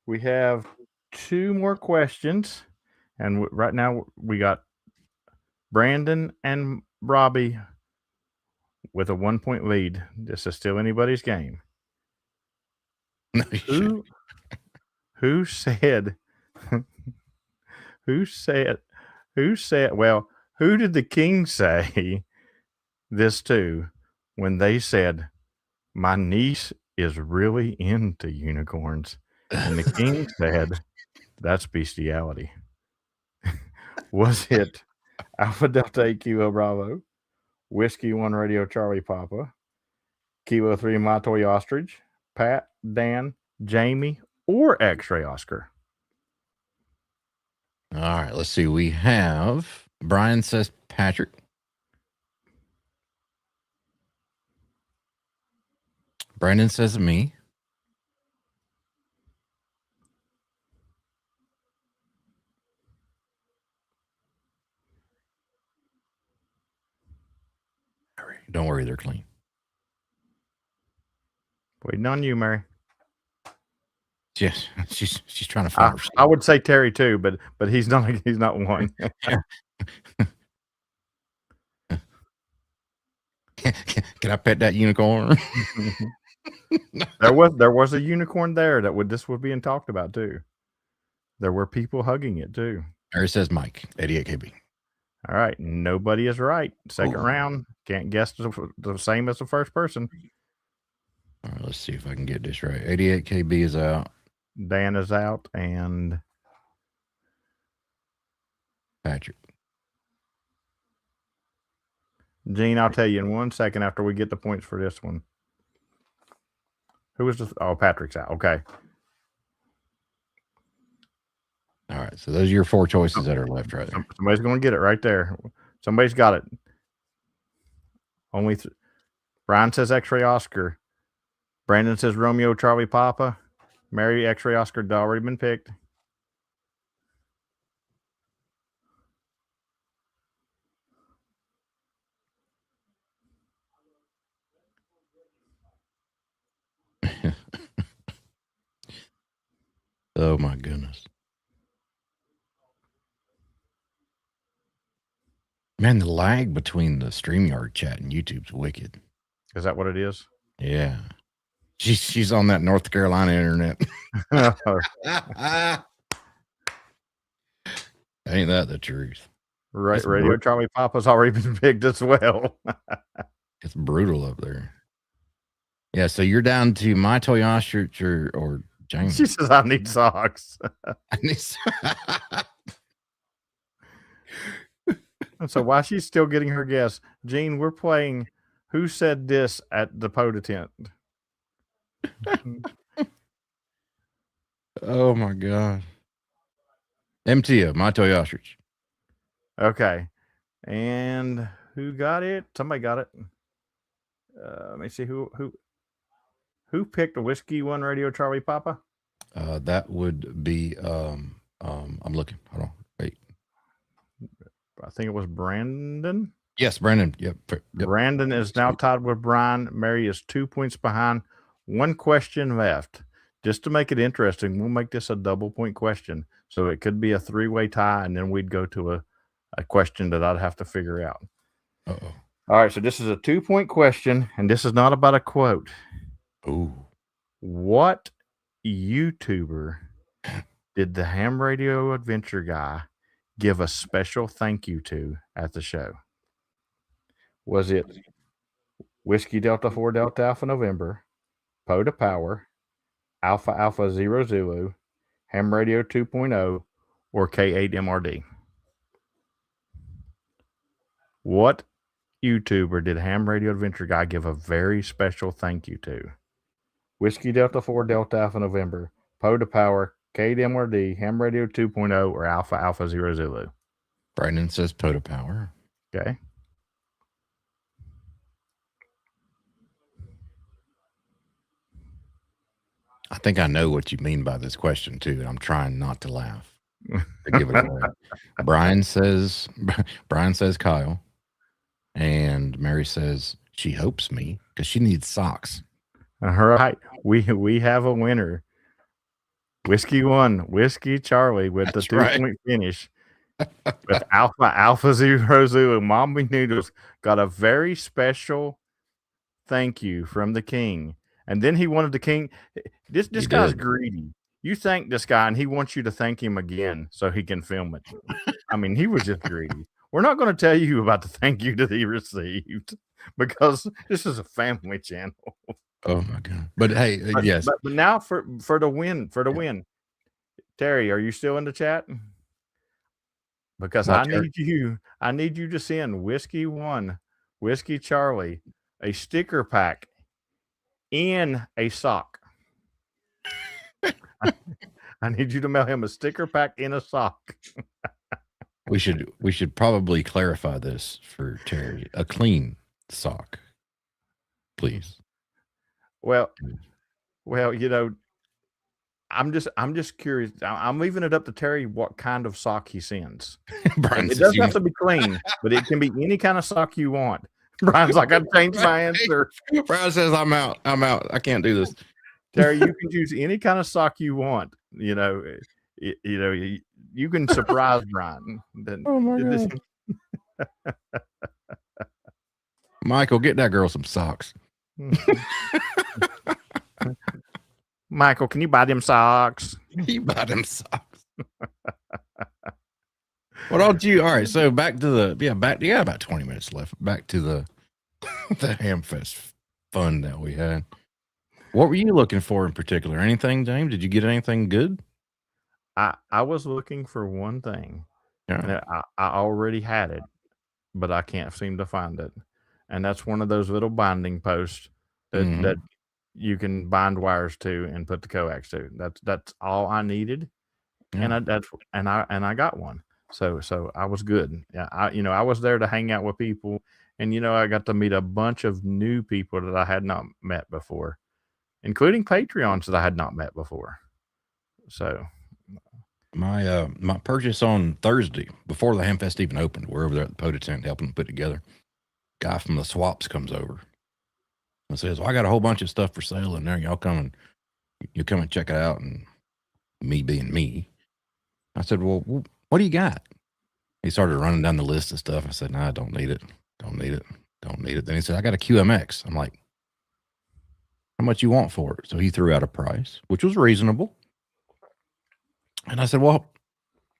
[SPEAKER 3] We have 2 more questions, and right now we got Brandon and Robbie with a 1-point lead. This is still anybody's game.
[SPEAKER 4] No, you shouldn't.
[SPEAKER 3] Who said well, who did the king say this to when they said, my niece is really into unicorns? And the king said, that's bestiality. Was it Alpha Delta 8 Kilo Bravo, Whiskey 1 Radio Charlie Papa, Kilo 3 My Toy Ostrich, Pat, Dan, Jamie, or X-Ray Oscar?
[SPEAKER 4] All right, let's see. We have Brian says Patrick. Brandon says me. Don't worry, they're clean.
[SPEAKER 3] Waiting on you, Mary.
[SPEAKER 4] Yes, she's trying to find her.
[SPEAKER 3] I would say Terry too, but he's not one.
[SPEAKER 4] Can I pet that unicorn?
[SPEAKER 3] There was a unicorn there this was being talked about too. There were people hugging it too.
[SPEAKER 4] Mary says Mike, 88 KB.
[SPEAKER 3] All right, nobody is right. Second round, can't guess the same as the first person.
[SPEAKER 4] All right, let's see if I can get this right. 88 KB is out.
[SPEAKER 3] Dan is out, and
[SPEAKER 4] Patrick.
[SPEAKER 3] Gene, I'll tell you in 1 second after we get the points for this one. Who was this? Oh, Patrick's out. Okay.
[SPEAKER 4] All right, so those are your 4 choices that are left right there.
[SPEAKER 3] Somebody's going to get it right there. Somebody's got it. Only Brian says X-Ray Oscar. Brandon says Romeo Charlie Papa. Mary X-Ray Oscar had already been picked.
[SPEAKER 4] Oh my goodness. Man, the lag between the StreamYard chat and YouTube's wicked.
[SPEAKER 3] Is that what it is?
[SPEAKER 4] Yeah. She's on that North Carolina internet. Ain't that the truth?
[SPEAKER 3] Right,
[SPEAKER 4] It's
[SPEAKER 3] Radio Charlie Papa's already been picked as well.
[SPEAKER 4] It's brutal up there. Yeah, so you're down to My Toy Ostrich or James.
[SPEAKER 3] She says, I need socks. So while she's still getting her guess, Gene, we're playing Who Said This at the POTA tent.
[SPEAKER 4] Oh my God. MTO, My Toy Ostrich.
[SPEAKER 3] Okay. And who got it? Somebody got it. Let me see who picked a Whiskey 1 Radio Charlie Papa.
[SPEAKER 4] That would be I'm looking. Hold on. Wait.
[SPEAKER 3] I think it was Brandon.
[SPEAKER 4] Yes, Brandon. Yep.
[SPEAKER 3] Brandon is now tied with Brian. Mary is 2 points behind. 1 question left. Just to make it interesting, we'll make this a double point question. So it could be a 3-way tie, and then we'd go to a question that I'd have to figure out.
[SPEAKER 4] Uh-oh.
[SPEAKER 3] All right, so this is a 2-point question, and this is not about a quote.
[SPEAKER 4] Ooh.
[SPEAKER 3] What YouTuber did the Ham Radio Adventure guy give a special thank you to at the show? Was it Whiskey Delta 4 Delta Alpha November, POTA Power, Alpha Alpha Zero Zulu, Ham Radio 2.0, or K8MRD? What YouTuber did Ham Radio Adventure guy give a very special thank you to? Whiskey Delta 4 Delta Alpha November, POTA Power, K8MRD, Ham Radio 2.0, or Alpha Alpha Zero Zulu?
[SPEAKER 4] Brandon says POTA Power.
[SPEAKER 3] Okay.
[SPEAKER 4] I think I know what you mean by this question too, and I'm trying not to laugh. To give it away. Brian says Kyle, and Mary says she hopes me because she needs socks.
[SPEAKER 3] All right, we have a winner. Whiskey 1, Whiskey Charlie with the 2-point finish. with Alpha Zero Zulu. Mommy Noodles got a very special thank you from the king. And then he wanted the king. This
[SPEAKER 4] He
[SPEAKER 3] guy's
[SPEAKER 4] did.
[SPEAKER 3] greedy. You thank this guy, and he wants you to thank him again so he can film it. I mean, he was just greedy. We're not going to tell you about the thank you that he received because this is a family channel.
[SPEAKER 4] Oh my God! But hey,
[SPEAKER 3] But,
[SPEAKER 4] yes,
[SPEAKER 3] but now for the win, Terry, are you still in the chat? Because
[SPEAKER 4] What, Terry?
[SPEAKER 3] I need you to send Whiskey One, Whiskey Charlie, a sticker pack in a sock. I need you to mail him a sticker pack in a sock.
[SPEAKER 4] We should probably clarify this for Terry. A clean sock, please.
[SPEAKER 3] Well, you know, I'm just curious. I'm leaving it up to Terry what kind of sock he sends.
[SPEAKER 4] Brian
[SPEAKER 3] It
[SPEAKER 4] says
[SPEAKER 3] doesn't
[SPEAKER 4] you
[SPEAKER 3] have to be clean, but it can be any kind of sock you want. Brian's like, I've changed my answer.
[SPEAKER 4] Brian says I'm out. I can't do this.
[SPEAKER 3] Terry, you can choose any kind of sock you want. You know, you can surprise Brian.
[SPEAKER 4] Oh my God. Michael, get that girl some socks.
[SPEAKER 3] Michael, can you buy them socks?
[SPEAKER 4] You buy them socks. What don't you? All right, so back to the you got about 20 minutes left. Back to the Hamfest fun that we had. What were you looking for in particular? Anything, James? Did you get anything good?
[SPEAKER 3] I was looking for one thing.
[SPEAKER 4] Yeah.
[SPEAKER 3] I already had it, but I can't seem to find it. And that's one of those little binding posts that you can bind wires to and put the coax to. That's all I needed,
[SPEAKER 4] Yeah.
[SPEAKER 3] and I got one. So I was good. Yeah, I was there to hang out with people, and I got to meet a bunch of new people that I had not met before, including Patreons that I had not met before. So
[SPEAKER 4] my purchase on Thursday before the Hamfest even opened, we're over there at the Pota tent helping them put together. Guy from the swaps comes over and says, well, I got a whole bunch of stuff for sale in there. Y'all come and check it out. And me being me, I said, well, what do you got? He started running down the list of stuff. I said, no, I don't need it. Don't need it. Don't need it. Then he said, I got a QMX. I'm like, how much you want for it? So he threw out a price, which was reasonable. And I said, well,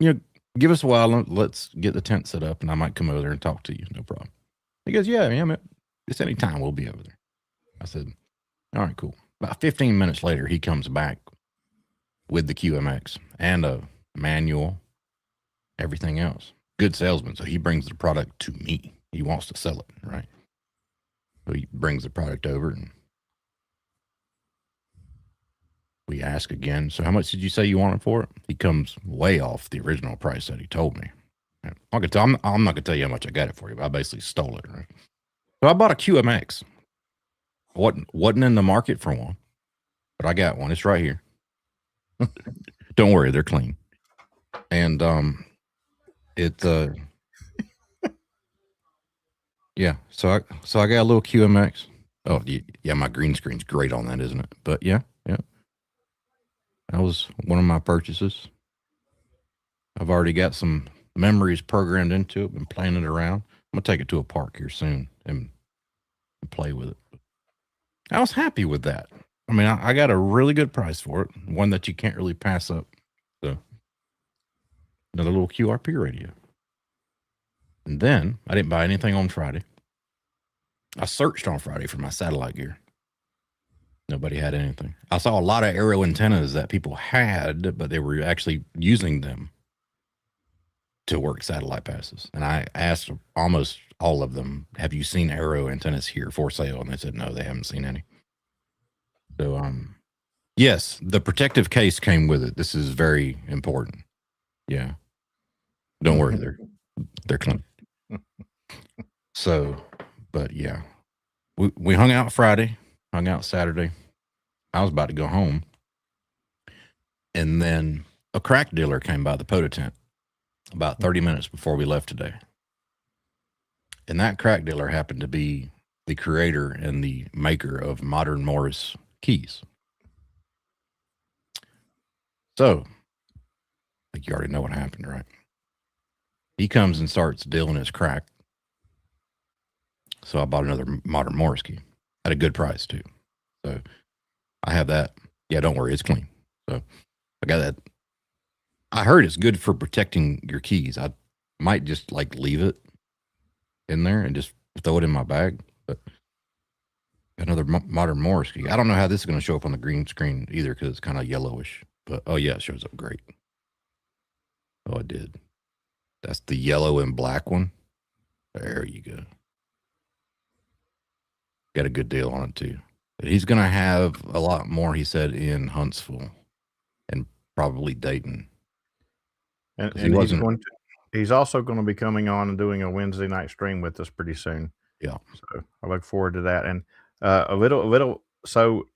[SPEAKER 4] give us a while. Let's get the tent set up and I might come over there and talk to you. No problem. He goes, yeah, man, it's any time we'll be over there. I said, all right, cool. About 15 minutes later, he comes back with the QMX and a manual, everything else. Good salesman. So he brings the product to me. He wants to sell it, right? So he brings the product over and we ask again. So how much did you say you wanted for it? He comes way off the original price that he told me. I'm not gonna tell you how much I got it for you, but I basically stole it. Right? So I bought a QMX. Wasn't in the market for one, but I got one. It's right here. Don't worry, they're clean. And yeah. So I got a little QMX. Oh yeah, my green screen's great on that, isn't it? But yeah. That was one of my purchases. I've already got some memories programmed into it, been playing it around. I'm gonna take it to a park here soon and play with it. I was happy with that. I mean, I got a really good price for it, one that you can't really pass up. So another little QRP radio. And then I didn't buy anything on Friday. I searched on Friday for my satellite gear. Nobody had anything. I saw a lot of aero antennas that people had, but they were actually using them to work satellite passes. And I asked almost all of them, have you seen aero antennas here for sale? And they said, no, they haven't seen any. So, yes, the protective case came with it. This is very important. Yeah. Don't worry. They're clean. So, but yeah, we hung out Friday, hung out Saturday. I was about to go home. And then a crack dealer came by the Pota tent about 30 minutes before we left today. And that crack dealer happened to be the creator and the maker of Modern Morris keys. So, I think you already know what happened, right? he comes and starts dealing his crack. So I bought another Modern Morsky at a good price too. So I have that. Yeah, don't worry, it's clean. So I got that. I heard it's good for protecting your keys. I might just like leave it in there and just throw it in my bag. But another Modern Morsky. I don't know how this is going to show up on the green screen either because it's kind of yellowish. But oh yeah, it shows up great. Oh, it did. That's the yellow and black one. There you go. Got a good deal on it too. But he's going to have a lot more, he said, in Huntsville and probably Dayton.
[SPEAKER 3] And
[SPEAKER 4] He wasn't.
[SPEAKER 3] He's also going to be coming on and doing a Wednesday night stream with us pretty soon.
[SPEAKER 4] Yeah.
[SPEAKER 3] So I look forward to that. And a little. So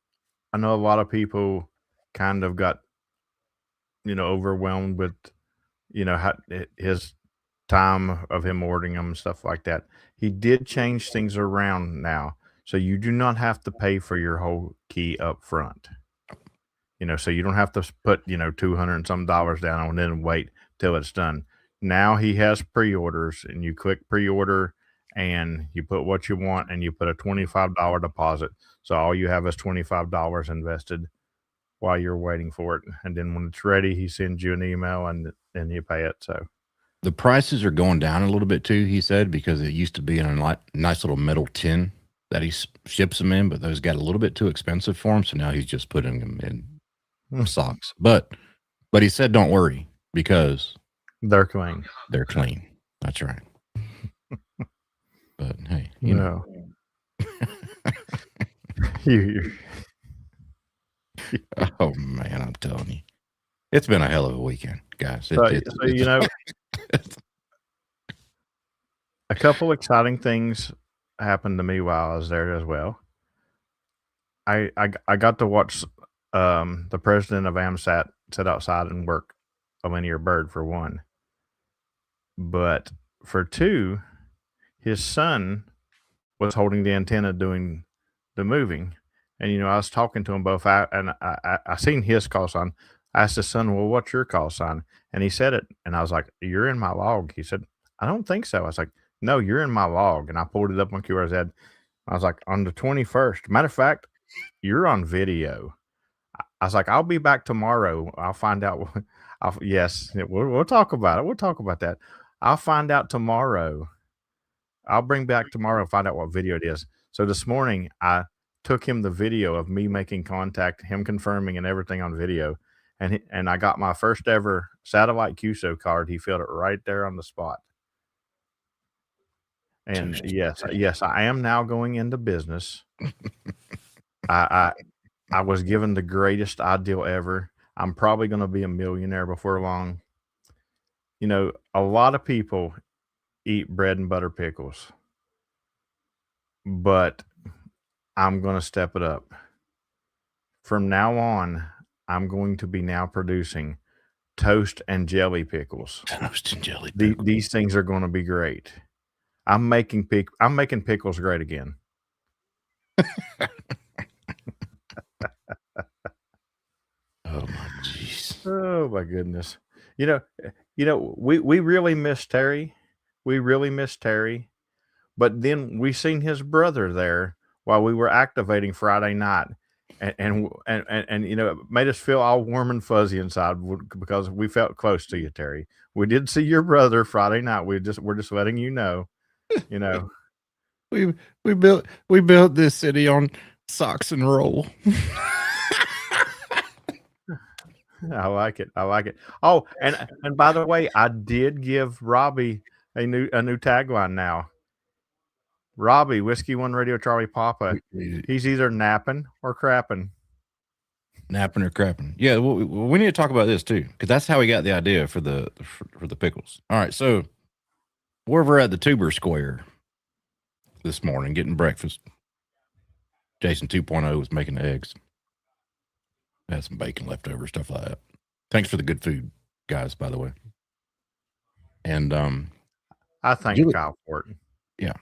[SPEAKER 3] I know a lot of people kind of got, overwhelmed with, how his time of him ordering them and stuff like that. He did change things around now. So you do not have to pay for your whole key up front. So you don't have to put, $200 and some down and then wait till it's done. Now he has pre-orders, and you click pre-order and you put what you want and you put a $25 deposit. So all you have is $25 invested while you're waiting for it. And then when it's ready, he sends you an email and then you pay it. So
[SPEAKER 4] the prices are going down a little bit too, he said, because it used to be in a nice little metal tin that he ships them in, but those got a little bit too expensive for him. So now he's just putting them in socks. But he said, don't worry, because
[SPEAKER 3] they're clean.
[SPEAKER 4] They're clean. That's right. But hey,
[SPEAKER 3] you know. you.
[SPEAKER 4] Oh man, I'm telling you, it's been a hell of a weekend, guys.
[SPEAKER 3] A couple exciting things happened to me while I was there as well. I got to watch the president of AMSAT sit outside and work a linear bird for one. But for two, his son was holding the antenna doing the moving. And, I was talking to them both, and I seen his call sign. I asked his son, well, what's your call sign? And he said it. And I was like, you're in my log. He said, I don't think so. I was like, no, you're in my log. And I pulled it up on QRZ. I was like, on the 21st. Matter of fact, you're on video. I was like, I'll be back tomorrow. I'll find out. Yes, we'll talk about it. We'll talk about that. I'll find out tomorrow. I'll bring back tomorrow and find out what video it is. So this morning, I took him the video of me making contact, him confirming and everything on video. And I got my first ever satellite QSO card. He filled it right there on the spot. And yes, I am now going into business. I was given the greatest ideal ever. I'm probably going to be a millionaire before long. A lot of people eat bread and butter pickles, but I'm going to step it up. From now on, I'm going to be now producing toast and jelly pickles.
[SPEAKER 4] Toast and jelly pickles.
[SPEAKER 3] These things are going to be great. I'm making pickles great again.
[SPEAKER 4] Oh my jeez.
[SPEAKER 3] Oh my goodness. We really miss Terry. We really miss Terry. But then we seen his brother there while we were activating Friday night. And it made us feel all warm and fuzzy inside because we felt close to you, Terry. We did see your brother Friday night. We're just letting you know.
[SPEAKER 4] We built this city on socks and roll.
[SPEAKER 3] I like it. Oh, and by the way, I did give Robbie a new tagline now. Robbie, Whiskey 1 Radio Charlie Papa. He's either napping or crapping.
[SPEAKER 4] Napping or crapping. Yeah, we need to talk about this too, because that's how we got the idea for the pickles. All right, so we're at the Tuber Square this morning getting breakfast. Jason 2.0 was making the eggs. I had some bacon left over, stuff like that. Thanks for the good food, guys, by the way. And
[SPEAKER 3] I thank Kyle for it.
[SPEAKER 4] Yeah.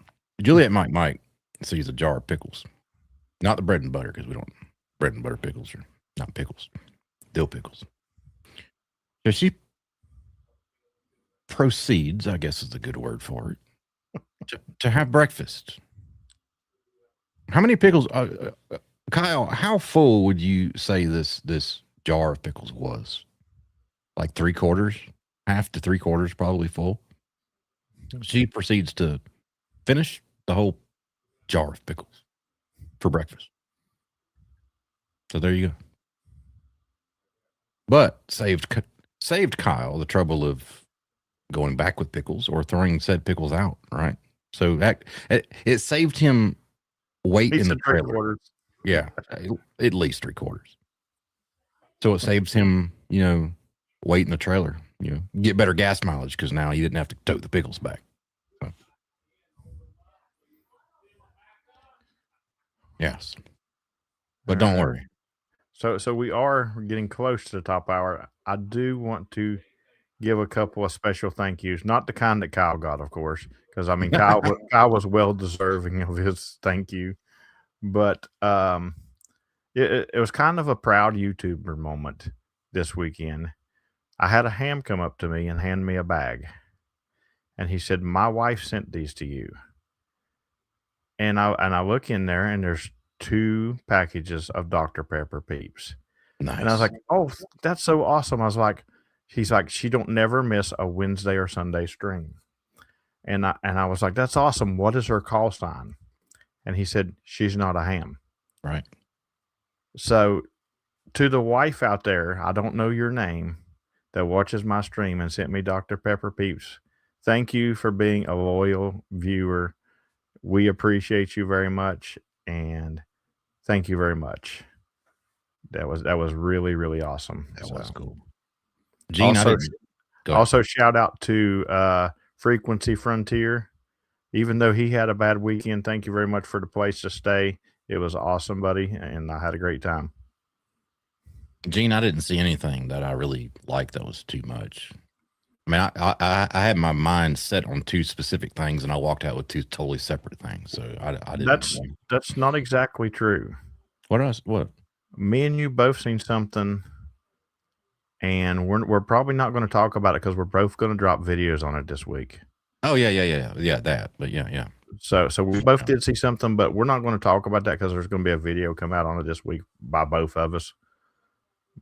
[SPEAKER 4] Juliet Mike sees a jar of pickles. Not the bread and butter, because we don't bread and butter pickles are not pickles. Dill pickles. So she proceeds, I guess is a good word for it, to have breakfast. How many pickles, Kyle? How full would you say this jar of pickles was? Like 3/4, half to 3/4, probably full. She proceeds to finish the whole jar of pickles for breakfast. So there you go. But saved Kyle the trouble of going back with pickles or throwing said pickles out, right? So it saved him weight in the trailer. Yeah, at least 3/4. So it saves him, weight in the trailer. Get better gas mileage because now you didn't have to tote the pickles back. So. Yes, but don't worry.
[SPEAKER 3] So we are getting close to the top hour. I do want to give a couple of special thank yous, not the kind that Kyle got, of course, because I mean Kyle was well deserving of his thank you, but it was kind of a proud YouTuber moment this weekend. I had a ham come up to me and hand me a bag, and he said, "My wife sent these to you." And I look in there, and there's 2 packages of Dr. Pepper Peeps.
[SPEAKER 4] Nice.
[SPEAKER 3] And I was like, "Oh, that's so awesome." I was like, he's like, "She don't never miss a Wednesday or Sunday stream." And I was like, "That's awesome. What is her call sign?" And he said, "She's not a ham."
[SPEAKER 4] Right.
[SPEAKER 3] So to the wife out there, I don't know your name, that watches my stream and sent me Dr. Pepper Peeps, thank you for being a loyal viewer. We appreciate you very much, and thank you very much. That was really, really awesome.
[SPEAKER 4] That was cool. Gene,
[SPEAKER 3] also shout out to Frequency Frontier. Even though he had a bad weekend, thank you very much for the place to stay. It was awesome, buddy, and I had a great time.
[SPEAKER 4] Gene, I didn't see anything that I really liked that was too much. I mean, I had my mind set on 2 specific things, and I walked out with 2 totally separate things. So I didn't.
[SPEAKER 3] That's not exactly true.
[SPEAKER 4] What?
[SPEAKER 3] Me and you both seen something, and we're probably not going to talk about it because we're both going to drop videos on it this week.
[SPEAKER 4] Oh yeah, that. But yeah.
[SPEAKER 3] So we both did see something, but we're not going to talk about that because there's going to be a video come out on it this week by both of us.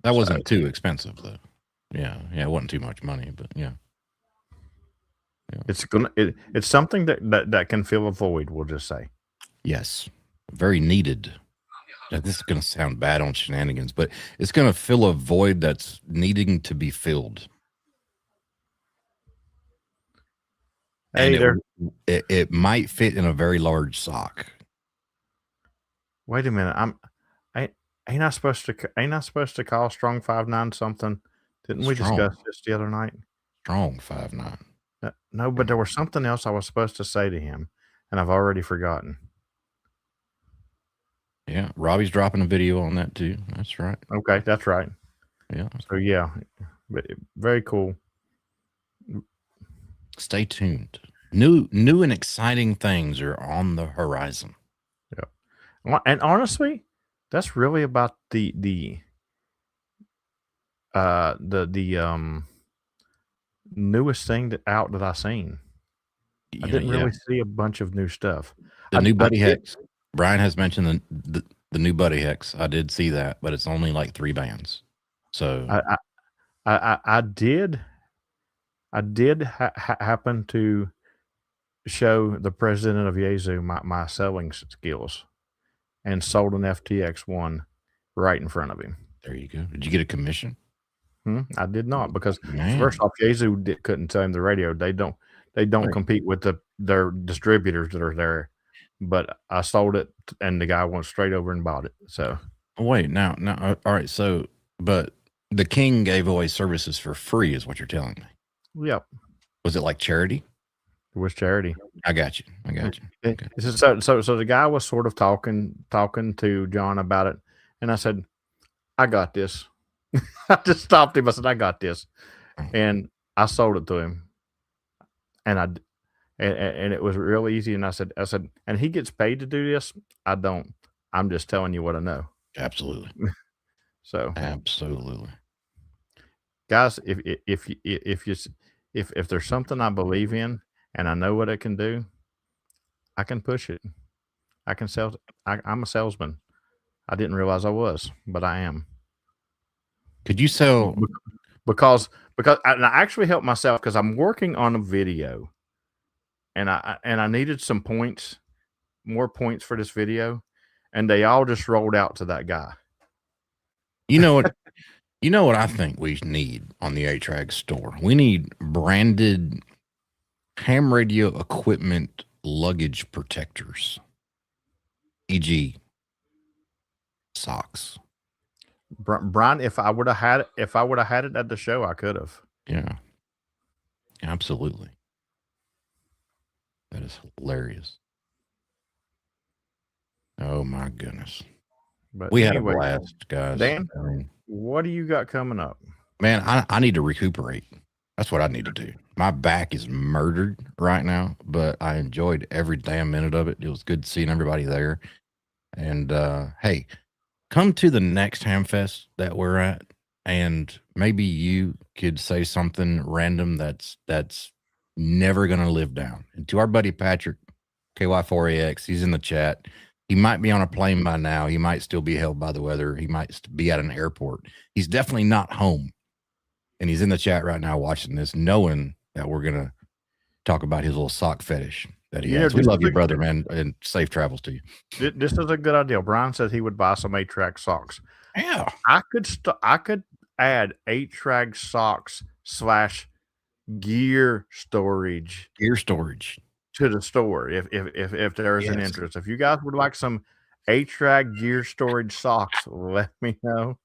[SPEAKER 4] That wasn't too expensive though. Yeah, it wasn't too much money, but yeah.
[SPEAKER 3] It's something that can fill a void, we'll just say.
[SPEAKER 4] Yes, very needed. Now, this is going to sound bad on Shenanigans, but it's going to fill a void that's needing to be filled.
[SPEAKER 3] Hey,
[SPEAKER 4] and it might fit in a very large sock.
[SPEAKER 3] Wait a minute, ain't I supposed to call Strong 5'9" something? Didn't we discuss this the other night?
[SPEAKER 4] Strong 5'9".
[SPEAKER 3] No, but there was something else I was supposed to say to him, and I've already forgotten.
[SPEAKER 4] Yeah, Robbie's dropping a video on that too. That's right.
[SPEAKER 3] Okay, that's right.
[SPEAKER 4] Yeah.
[SPEAKER 3] So yeah, but very cool.
[SPEAKER 4] Stay tuned. New and exciting things are on the horizon.
[SPEAKER 3] Yeah, and honestly, that's really about the newest thing that I seen. I didn't really see a bunch of new stuff.
[SPEAKER 4] The new Buddy Hex. Brian has mentioned the new Buddy Hex. I did see that, but it's only like 3 bands. So
[SPEAKER 3] I did happen to show the president of Yazoo my selling skills, and sold an FTX one right in front of him.
[SPEAKER 4] There you go. Did you get a commission?
[SPEAKER 3] I did not, because first off, Yazoo couldn't sell him the radio. They don't compete with their distributors that are there. But I sold it, and the guy went straight over and bought it. So
[SPEAKER 4] wait, now, all right. So, but the King gave away services for free, is what you're telling me?
[SPEAKER 3] Yep.
[SPEAKER 4] Was it like charity?
[SPEAKER 3] It was charity.
[SPEAKER 4] I got you.
[SPEAKER 3] Okay. So the guy was sort of talking to John about it, and I said, "I got this." I just stopped him. I said, "I got this," and I sold it to him, and it was real easy. And I said, and he gets paid to do this. I don't. I'm just telling you what I know.
[SPEAKER 4] Absolutely.
[SPEAKER 3] So
[SPEAKER 4] absolutely,
[SPEAKER 3] guys, if if there's something I believe in and I know what it can do, I can push it. I can sell. I'm a salesman. I didn't realize I was, but I am.
[SPEAKER 4] Could you sell?
[SPEAKER 3] Because and I actually helped myself because I'm working on a video, and I needed some points, more points for this video, and they all just rolled out to that guy.
[SPEAKER 4] You know what? You know what I think we need on the HRAG store? We need branded ham radio equipment luggage protectors, e.g., socks.
[SPEAKER 3] Brian, if I would have had it at the show, I could have.
[SPEAKER 4] Yeah, absolutely. That is hilarious. Oh my goodness.
[SPEAKER 3] But
[SPEAKER 4] We
[SPEAKER 3] anyway,
[SPEAKER 4] had a blast, guys.
[SPEAKER 3] Dan,
[SPEAKER 4] I mean,
[SPEAKER 3] what do you got coming up?
[SPEAKER 4] man, I need to recuperate. That's what I need to do. My back is murdered right now, but I enjoyed every damn minute of it. It was good seeing everybody there. And hey, come to the next Hamfest that we're at, and maybe you could say something random that's never gonna live down. And to our buddy Patrick, KY4AX, he's in the chat. He might be on a plane by now. He might still be held by the weather. He might be at an airport. He's definitely not home. And he's in the chat right now watching this, knowing that we're going to talk about his little sock fetish that he has. We love you, brother, man, and safe travels to you.
[SPEAKER 3] This is a good idea. Brian said he would buy some 8-track socks.
[SPEAKER 4] Yeah.
[SPEAKER 3] I could add 8-track socks / gear storage to the store if there is an interest. If you guys would like some 8-track gear storage socks, let me know.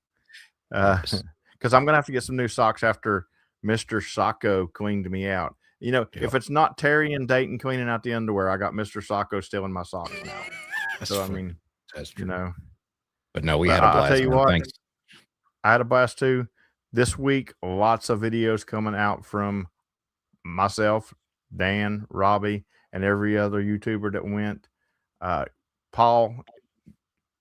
[SPEAKER 3] Because I'm gonna have to get some new socks after Mr. Sacco cleaned me out. You know, if it's not Terry and Dayton cleaning out the underwear, I got Mr. Sacco stealing my socks now. So I mean,
[SPEAKER 4] that's true.
[SPEAKER 3] you know.
[SPEAKER 4] But no, we had a blast.
[SPEAKER 3] I'll tell you what,
[SPEAKER 4] thanks.
[SPEAKER 3] I had a blast too. This week, lots of videos coming out from myself, Dan, Robbie, and every other YouTuber that went. Paul,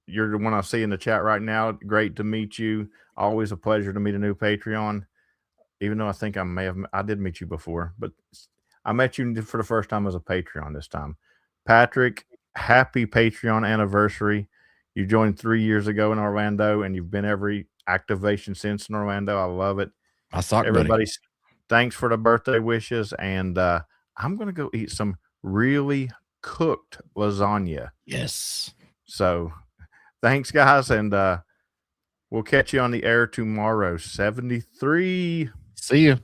[SPEAKER 3] you're the one I see in the chat right now. Great to meet you. Always a pleasure to meet a new Patreon. Even though I think I did meet you before, but I met you for the first time as a Patreon this time. Patrick, happy Patreon anniversary. You joined 3 years ago in Orlando, and you've been every activation since in Orlando. I love it.
[SPEAKER 4] I saw
[SPEAKER 3] everybody. Thanks for the birthday wishes, and I'm gonna go eat some really cooked lasagna.
[SPEAKER 4] Yes.
[SPEAKER 3] So, thanks, guys, and we'll catch you on the air tomorrow. 73.
[SPEAKER 4] See you.